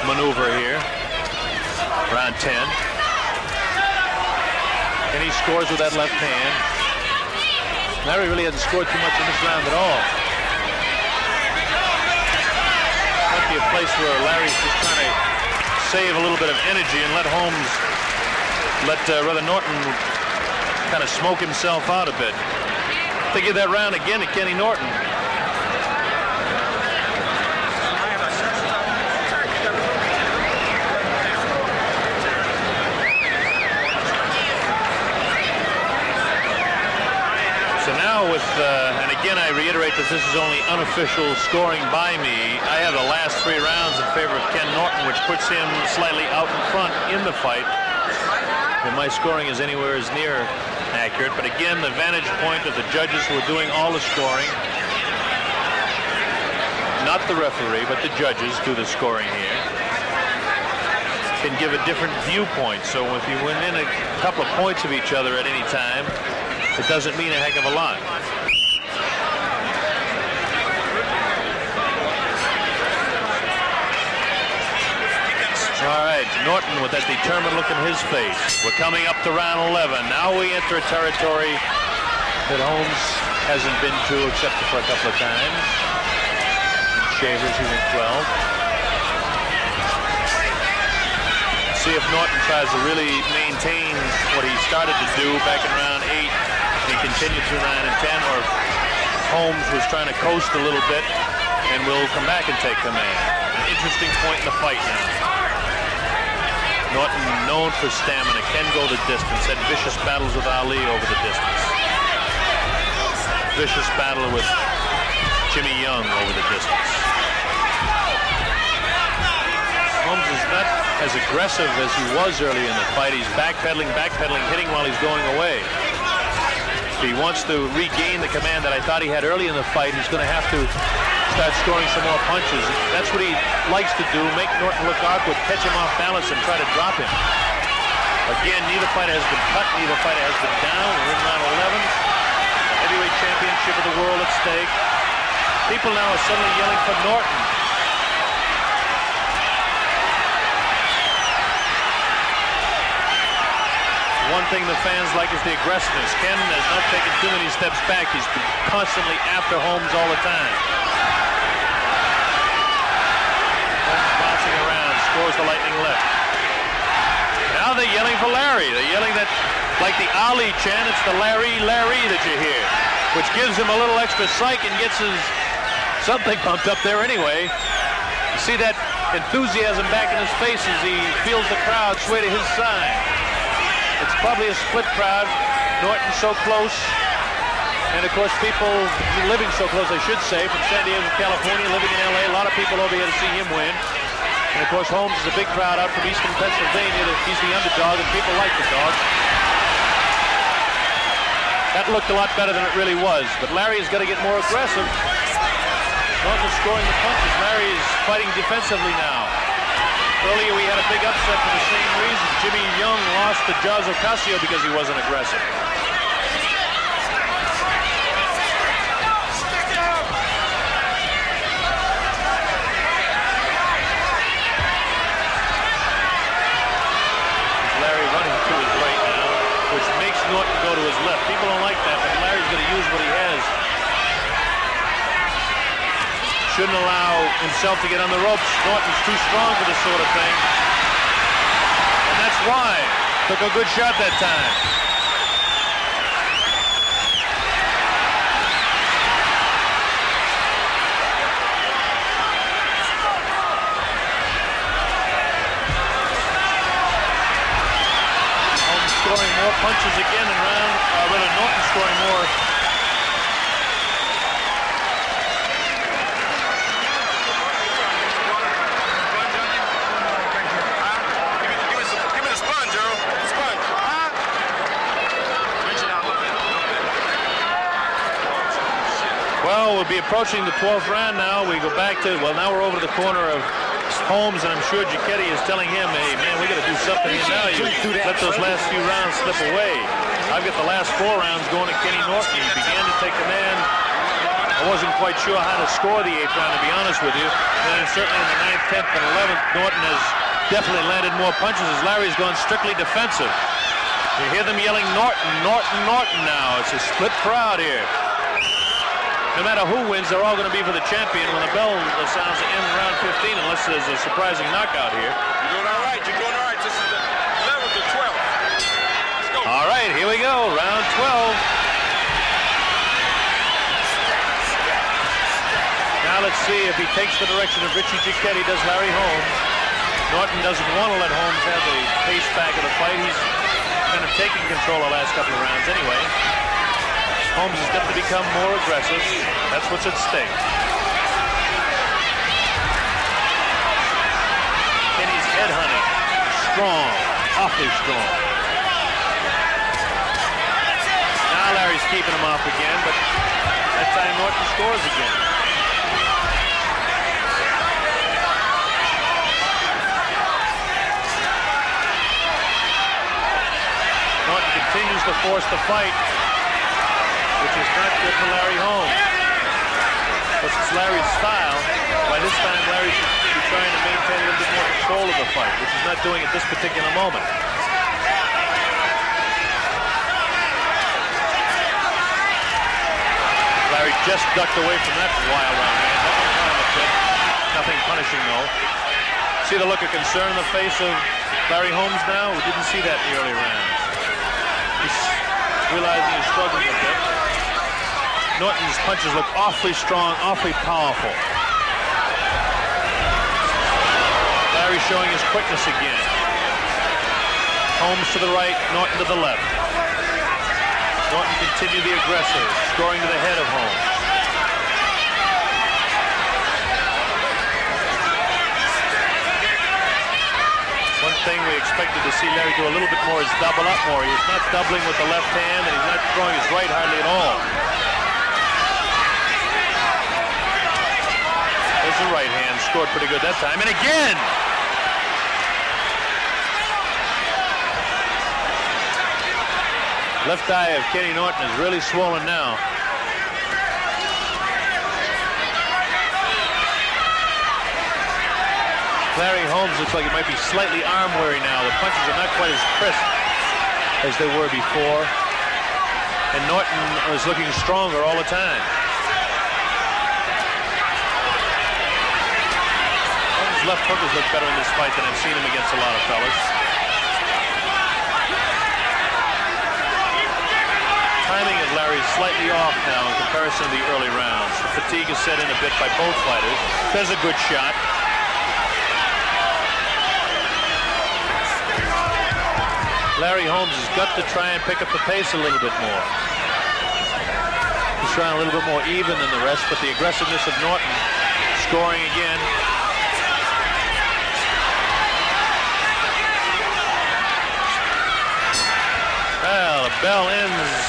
maneuver here. Round 10. And he scores with that left hand. Larry really hasn't scored too much in this round at all. Might be a place where Larry's just trying to save a little bit of energy and let Holmes, rather Norton kind of smoke himself out a bit. They give that round again to Kenny Norton. So now with, and again I reiterate that this is only unofficial scoring by me. I have the last 3 rounds in favor of Ken Norton, which puts him slightly out in front in the fight. And my scoring is anywhere as near accurate, but again, the vantage point of the judges who are doing all the scoring, not the referee, but the judges do the scoring here, can give a different viewpoint. So if you win in a couple of points of each other at any time, it doesn't mean a heck of a lot. All right, Norton with that determined look in his face. We're coming up to round 11. Now we enter a territory that Holmes hasn't been to except for a couple of times. Shavers, he went 12. See if Norton tries to really maintain what he started to do back in round 8. He continued through 9 and 10, or if Holmes was trying to coast a little bit and will come back and take command. An interesting point in the fight now. Norton, known for stamina, can go the distance. Had vicious battles with Ali over the distance. Vicious battle with Jimmy Young over the distance. Holmes is not as aggressive as he was early in the fight. He's backpedaling, hitting while he's going away. If he wants to regain the command that I thought he had early in the fight, he's going to have to start scoring some more punches. That's what he likes to do, make Norton look awkward, catch him off balance, and try to drop him. Again, neither fighter has been cut, neither fighter has been down. We're in round 11. The heavyweight championship of the world at stake. People now are suddenly yelling for Norton. One thing the fans like is the aggressiveness. Ken has not taken too many steps back. He's been constantly after Holmes all the time. Holmes bouncing around, scores the lightning left. Now they're yelling for Larry. They're yelling that, like the Ali chant, it's the Larry, Larry that you hear, which gives him a little extra psych and gets his something pumped up there anyway. You see that enthusiasm back in his face as he feels the crowd sway to his side. It's probably a split crowd. Norton's so close. And of course, people living so close, I should say, from San Diego, California, living in LA, a lot of people over here to see him win. And of course, Holmes is a big crowd out from eastern Pennsylvania. He's the underdog, and people like the dog. That looked a lot better than it really was. But Larry's got to get more aggressive. Norton's scoring the punches. Larry is fighting defensively now. Earlier we had a big upset for the same reason. Jimmy Young lost to Jaws Ocasio because he wasn't aggressive. Larry running to his right now, which makes Norton go to his left. People don't like that, but Larry's going to use what he has. Shouldn't allow himself to get on the ropes. Norton's too strong for this sort of thing. And that's why. Took a good shot that time. Holmes scoring more punches again in round, rather Norton scoring more approaching the 12th round now. We go back to, well, now we're over to the corner of Holmes, and I'm sure Giacchetti is telling him, hey, man, we got to do something here now. You let those last few rounds slip away. I've got the last 4 rounds going to Kenny Norton. He began to take command. I wasn't quite sure how to score the 8th round, to be honest with you. And certainly in the 9th, 10th, and 11th, Norton has definitely landed more punches as Larry's gone strictly defensive. You hear them yelling Norton, Norton, Norton now. It's a split crowd here. No matter who wins, they're all going to be for the champion when the bell sounds to end round 15, unless there's a surprising knockout here. You're doing all right. You're doing all right. This is the 11th to 12th. Let's go. All right, here we go. Round 12. Now let's see if he takes the direction of Richie Giacchetti does Larry Holmes. Norton doesn't want to let Holmes have the pace back of the fight. He's kind of taking control the last couple of rounds anyway. Holmes has got to become more aggressive. That's what's at stake. Kenny's head hunting. Strong. Awfully strong. Now Larry's keeping him off again, but that time Norton scores again. Norton continues to force the fight, which is not good for Larry Holmes. But it's Larry's style. By this time, Larry should be trying to maintain a little bit more control of the fight, which he's not doing at this particular moment. Larry just ducked away from that wild round hand. That one caught him a bit. Nothing punishing, though. See the look of concern in the face of Larry Holmes now? We didn't see that in the early rounds. He's realizing he's struggling a bit. Norton's punches look awfully strong, awfully powerful. Larry showing his quickness again. Holmes to the right, Norton to the left. Norton continued the aggressive, scoring to the head of Holmes. One thing we expected to see Larry do a little bit more is double up more. He's not doubling with the left hand, and he's not throwing his right hardly at all. There's the right hand, scored pretty good that time, and again! Left eye of Kenny Norton is really swollen now. Larry Holmes looks like he might be slightly arm weary now. The punches are not quite as crisp as they were before. And Norton was looking stronger all the time. Holmes' left hook has looked better in this fight than I've seen him against a lot of fellas. Timing of Larry's slightly off now in comparison to the early rounds. The fatigue is set in a bit by both fighters. There's a good shot. Larry Holmes has got to try and pick up the pace a little bit more. He's trying a little bit more even than the rest, but the aggressiveness of Norton scoring again. Well, the bell ends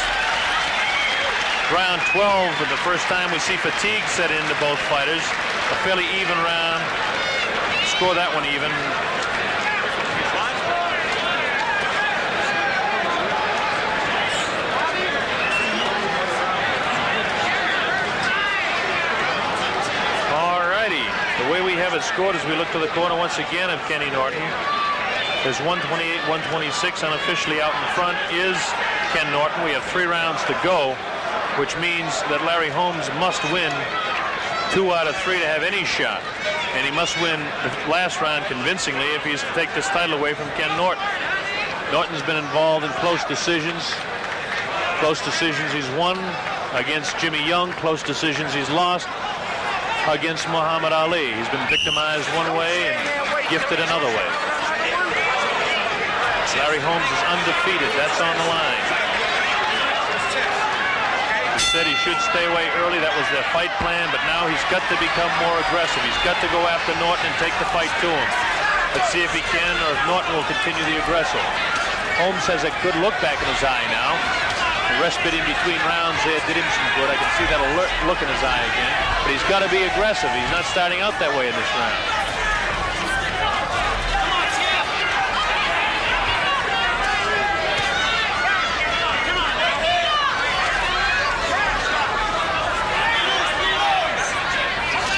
round 12 for the first time we see fatigue set into both fighters. A fairly even round. Score that one even. The way we have it scored as we look to the corner once again of Kenny Norton. There's 128, 126 unofficially out in front is Ken Norton. We have 3 rounds to go, which means that Larry Holmes must win 2 out of 3 to have any shot. And he must win the last round convincingly if he's to take this title away from Ken Norton. Norton's been involved in close decisions. Close decisions he's won against Jimmy Young. Close decisions he's lost against Muhammad Ali. He's been victimized one way and gifted another way. Larry Holmes is undefeated. That's on the line. He said he should stay away early. That was their fight plan, but now he's got to become more aggressive. He's got to go after Norton and take the fight to him. Let's see if he can or if Norton will continue the aggressive. Holmes has a good look back in his eye now. The respite in between rounds there did him some good. I can see that alert look in his eye again. But he's got to be aggressive. He's not starting out that way in this round.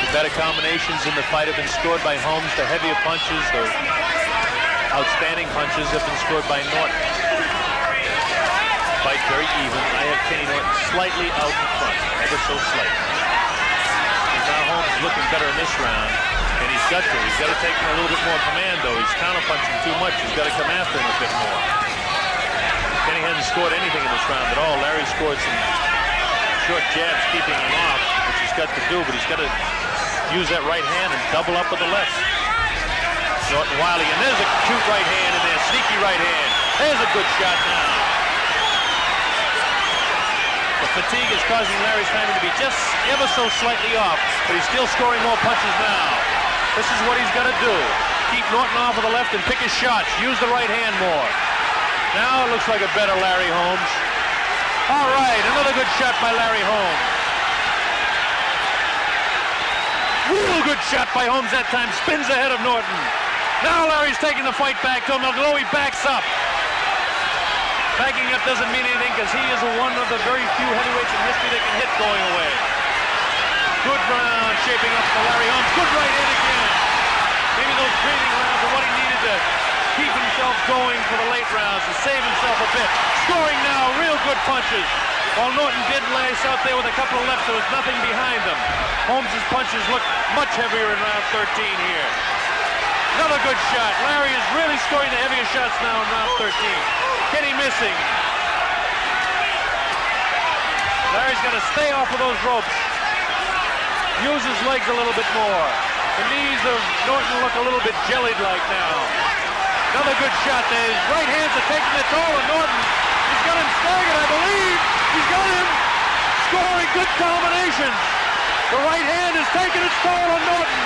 The better combinations in the fight have been scored by Holmes. The heavier punches, the outstanding punches have been scored by Norton. Fight very even. I have Kenny Norton slightly out in front, ever so slightly. Now Holmes is looking better in this round, and he's got to. He's got to take a little bit more command, though. He's counterpunching too much. He's got to come after him a bit more. Kenny hasn't scored anything in this round at all. Larry scored some short jabs, keeping him off, which he's got to do, but he's got to use that right hand and double up with the left. Norton Wiley, and there's a cute right hand in there, sneaky right hand. There's a good shot now. The fatigue is causing Larry's timing to be just ever so slightly off, but he's still scoring more punches now. This is what he's got to do. Keep Norton off of the left and pick his shots. Use the right hand more. Now it looks like a better Larry Holmes. All right, another good shot by Larry Holmes. Real good shot by Holmes that time. Spins ahead of Norton. Now Larry's taking the fight back to him, although he backs up. Backing up doesn't mean anything because he is one of the very few heavyweights in history that can hit going away. Good round shaping up for Larry Holmes. Good right hand again. Maybe those breathing rounds are what he needed to keep himself going for the late rounds, to save himself a bit. Scoring now, real good punches. While Norton did lace out there with a couple of lefts, there was nothing behind them. Holmes' punches look much heavier in round 13 here. Another good shot. Larry is really scoring the heavier shots now in round 13. Kenny missing. Larry's got to stay off of those ropes. Use his legs a little bit more. The knees of Norton look a little bit jellied like now. Another good shot there. His right hands are taking the toll of Norton. He's got him staggered, I believe. He's got him scoring good combinations. The right hand is taking its toll on Norton.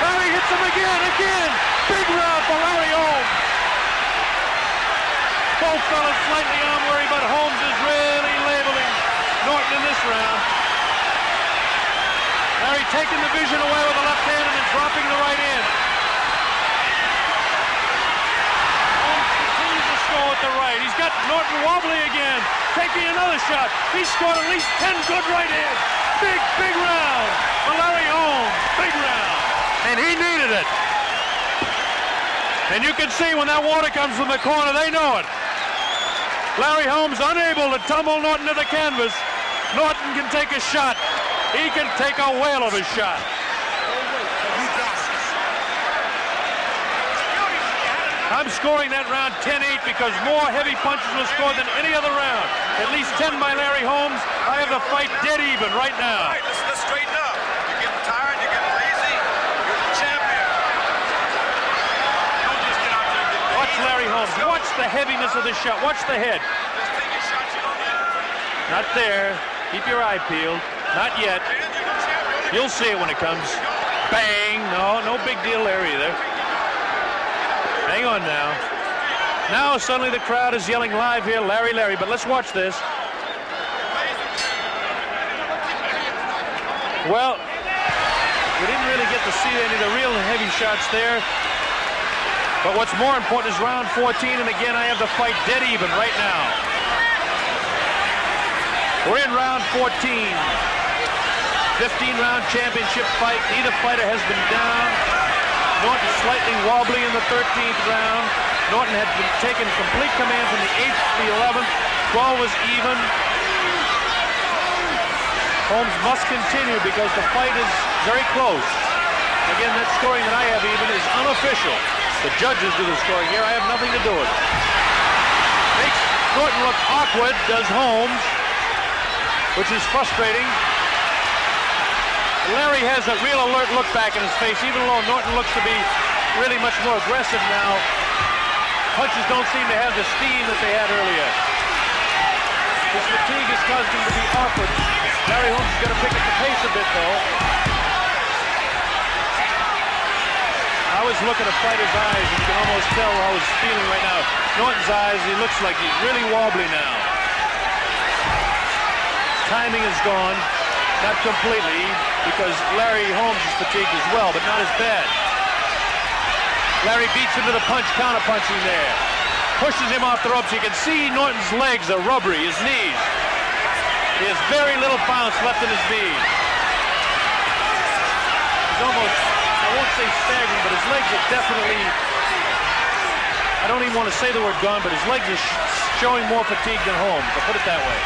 Larry hits him again. Big round for Larry Holmes. Both fellas slightly arm weary, but Holmes is really labeling Norton in this round. Larry taking the vision away with the left hand and then dropping the right hand. Holmes continues to score with the right. He's got Norton wobbly again, taking another shot. He scored at least 10 good right hands. Big round for Larry Holmes. Big round. And he needed it. And you can see when that water comes from the corner, they know it. Larry Holmes unable to tumble Norton to the canvas. Norton can take a shot. He can take a whale of a shot. I'm scoring that round 10-8 because more heavy punches were scored than any other round. At least 10 by Larry Holmes. I have the fight dead even right now. All right, let's straighten up. You're getting tired, you're getting lazy. You're the champion. Don't just get out there and get lazy. Watch Larry Holmes. Watch the heaviness of the shot. Watch the head. Just take your shots, you don't need it. Not there. Keep your eye peeled. Not yet. You'll see it when it comes. Bang. No big deal there either. Hang on now. Now suddenly the crowd is yelling live here, Larry, Larry. But let's watch this. Well, we didn't really get to see any of the real heavy shots there. But what's more important is round 14, and again, I have the fight dead even right now. We're in round 14. 15-round championship fight. Neither fighter has been down. Norton slightly wobbly in the 13th round. Norton had been taken complete command from the 8th to the 11th. 12 was even. Holmes must continue because the fight is very close. Again, that scoring that I have even is unofficial. The judges do the scoring here. I have nothing to do with it. Makes Norton look awkward, does Holmes, which is frustrating. Larry has a real alert look back in his face, even though Norton looks to be really much more aggressive now. Punches don't seem to have the steam that they had earlier. His fatigue has caused him to be awkward. Larry Holmes is going to pick up the pace a bit, though. I always look at a fighter's eyes, and you can almost tell how he's feeling right now. Norton's eyes, he looks like he's really wobbly now. timing is gone. Not completely, because Larry Holmes is fatigued as well, but not as bad. Larry beats him to the punch, counter-punching there. Pushes him off the ropes. You can see Norton's legs are rubbery, his knees. He has very little bounce left in his knees. He's almost, I won't say staggering, but his legs are definitely, I don't even want to say the word gone, but his legs are showing more fatigue than Holmes. I'll put it that way.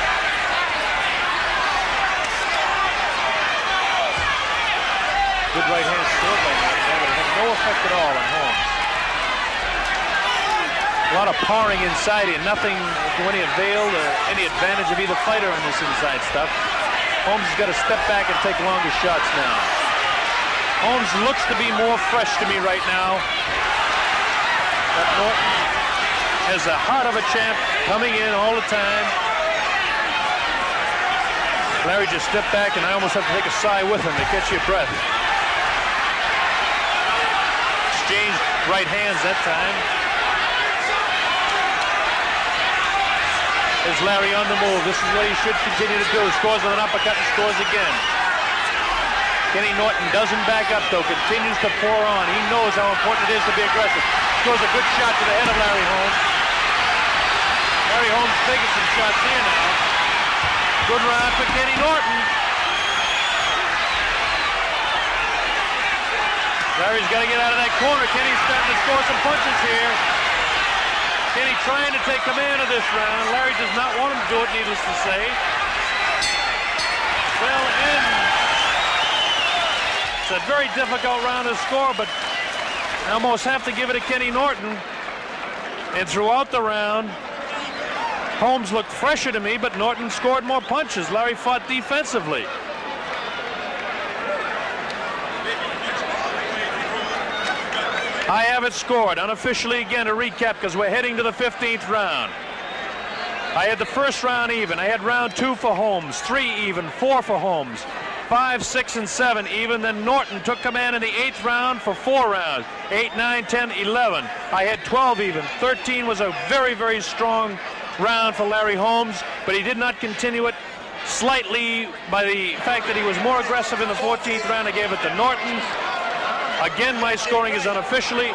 Good right hand sword by Norton, but it had no effect at all on Holmes. A lot of pawing inside here, nothing to any avail or any advantage of either fighter on this inside stuff. Holmes has got to step back and take longer shots now. Holmes looks to be more fresh to me right now. But Norton has the heart of a champ, coming in all the time. Larry just stepped back, and I almost have to take a sigh with him to catch your breath. Exchanged right hands that time. Is Larry on the move? This is what he should continue to do. Scores with an uppercut and scores again. Kenny Norton doesn't back up, though. Continues to pour on. He knows how important it is to be aggressive. Scores a good shot to the head of Larry Holmes. Larry Holmes taking some shots here now. Good round for Kenny Norton. Larry's got to get out of that corner. Kenny's starting to score some punches here. Kenny trying to take command of this round. Larry does not want him to do it, needless to say. Well, it's a very difficult round to score, but I almost have to give it to Kenny Norton. And throughout the round, Holmes looked fresher to me, but Norton scored more punches. Larry fought defensively. I have it scored unofficially again to recap, because we're heading to the 15th round. I had the first round even. I had round 2 for Holmes, 3 even, 4 for Holmes, 5, 6, and 7 even. Then Norton took command in the 8th round for 4 rounds, 8, 9, 10, 11. I had 12 even. 13 was a very, very strong round for Larry Holmes, but he did not continue it. Slightly by the fact that he was more aggressive in the 14th round, I gave it to Norton. Again, my scoring is unofficially,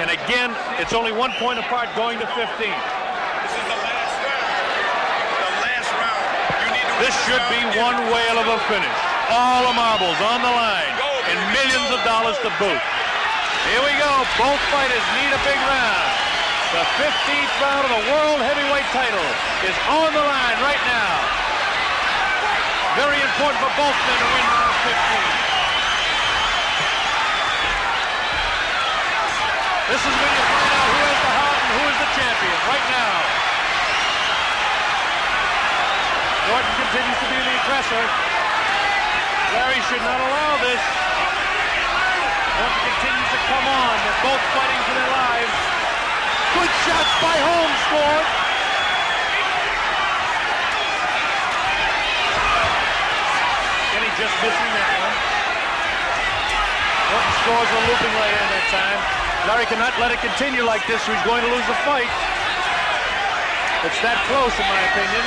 and again, it's only 1 point apart going to 15. This is the last round. The last round. You need to This should be one whale of a finish. All the marbles on the line, and millions of dollars to boot. Here we go. Both fighters need a big round. The 15th round of the World Heavyweight title is on the line right now. Very important for both men to win round 15. This is when you find out who has the heart and who is the champion right now. Norton continues to be the aggressor. Larry should not allow this. Norton continues to come on. They're both fighting for their lives. Good shots by Holmes scored. Kenny just missing that one. Norton scores a looping right hand that time. Larry cannot let it continue like this, or he's going to lose the fight. It's that close, in my opinion.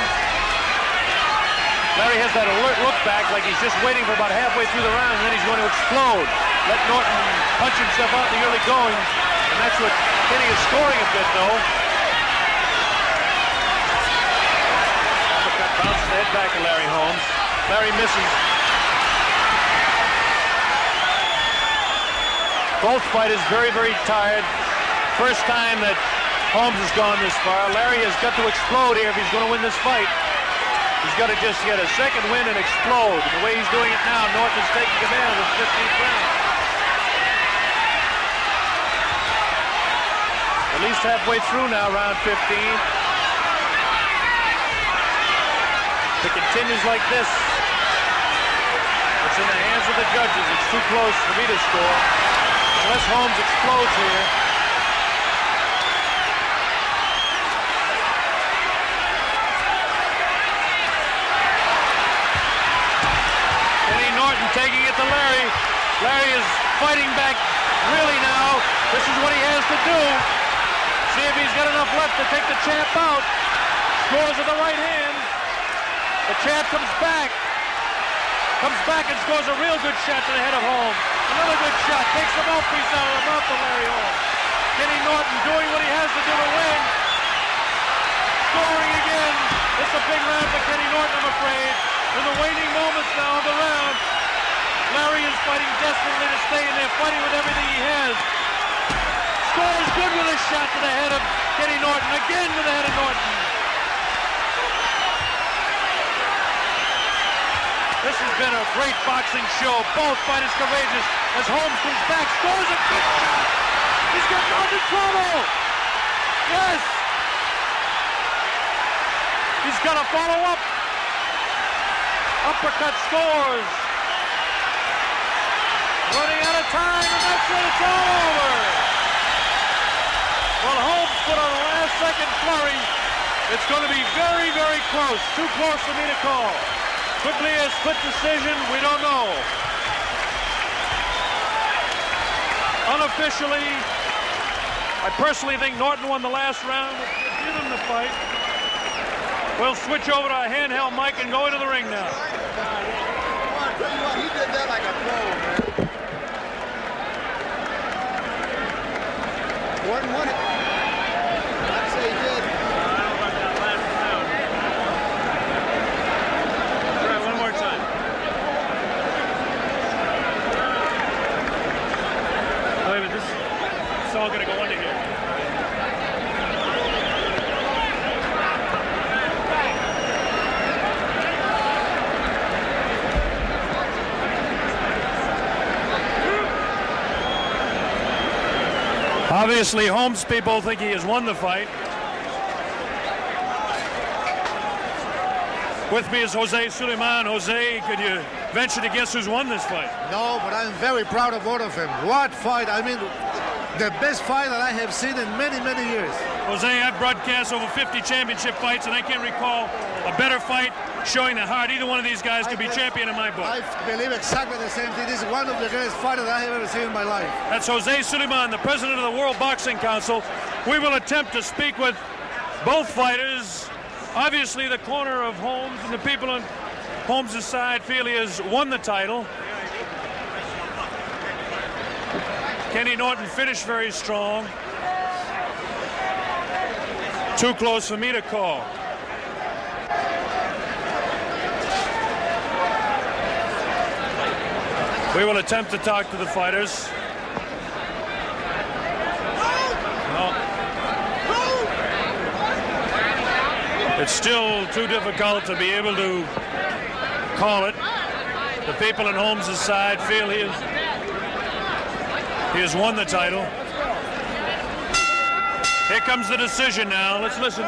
Larry has that alert look back, like he's just waiting for about halfway through the round, and then he's going to explode. Let Norton punch himself out in the early going, and that's what Kenny is scoring a bit, though. Uppercut bounces the head back to Larry Holmes. Larry misses. Both fighters very, very tired. First time that Holmes has gone this far. Larry has got to explode here if he's going to win this fight. He's got to just get a second win and explode. The way he's doing it now, Norton is taking command of the 15th round. At least halfway through now, round 15. If it continues like this, it's in the hands of the judges. It's too close for me to score. Unless Holmes explodes here. Kenny Norton taking it to Larry. Larry is fighting back really now. This is what he has to do. See if he's got enough left to take the champ out. Scores with the right hand. The champ comes back. Comes back and scores a real good shot to the head of Holmes. Another good shot. Takes the mouthpiece out of the mouth of Larry Holmes. Kenny Norton doing what he has to do to win. Scoring again. It's a big round for Kenny Norton, I'm afraid. In the waning moments now of the round, Larry is fighting desperately to stay in there, fighting with everything he has. Scores good with a shot to the head of Kenny Norton. Again to the head of Norton. This has been a great boxing show. Both fighters courageous as Holmes comes back, scores a good shot. He's got Norton in trouble. Yes. He's got to follow up. Uppercut scores. Running out of time, and that's it. It's all over. Well, Holmes put on a last-second flurry. It's going to be very, very close. Too close for me to call. Could be a split decision. We don't know. Unofficially, I personally think Norton won the last round. Let's give him the fight. We'll switch over to a handheld mic and go into the ring now. I'll tell you what, he did that like a pro, man. Norton won it. I'd say he did. One more time. Wait a minute, it's all going to go under here. Obviously, Holmes people think he has won the fight. With me is Jose Suleiman. Jose, could you venture to guess who's won this fight? No, but I'm very proud of both of them. What fight! I mean, the best fight that I have seen in many, many years. Jose, I've broadcast over 50 championship fights, and I can't recall a better fight showing the heart. Either one of these guys could be champion in my book. I believe exactly the same thing. This is one of the greatest fighters that I have ever seen in my life. That's Jose Suleiman, the president of the World Boxing Council. We will attempt to speak with both fighters. Obviously, the corner of Holmes and the people on Holmes' side feel he has won the title. Kenny Norton finished very strong. Too close for me to call. We will attempt to talk to the fighters. No. It's still too difficult to be able to call it. The people on Holmes' side feel he has won the title. Here comes the decision now. Let's listen.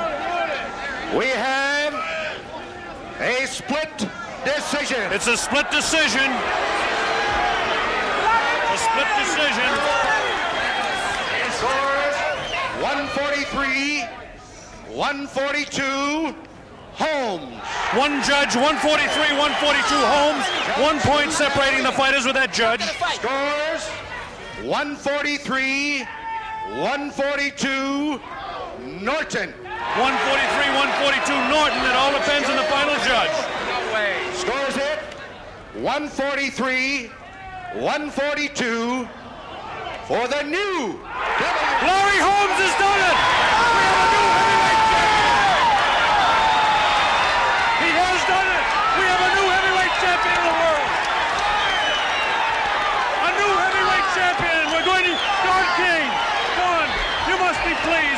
We have a split decision. It's a split decision. A split decision. Scores 143, 142, Holmes. One judge, 143, 142 Holmes. 1 point separating the fighters with that judge. Scores 143, 142, Norton. 143, 142 Norton. It all depends on the final judge. Scores it 143, 142 for the new Larry Holmes has done it! We have a new heavyweight champion! He has done it! We have a new heavyweight champion in the world! A new heavyweight champion! We're going to... John King! Go on! You must be pleased!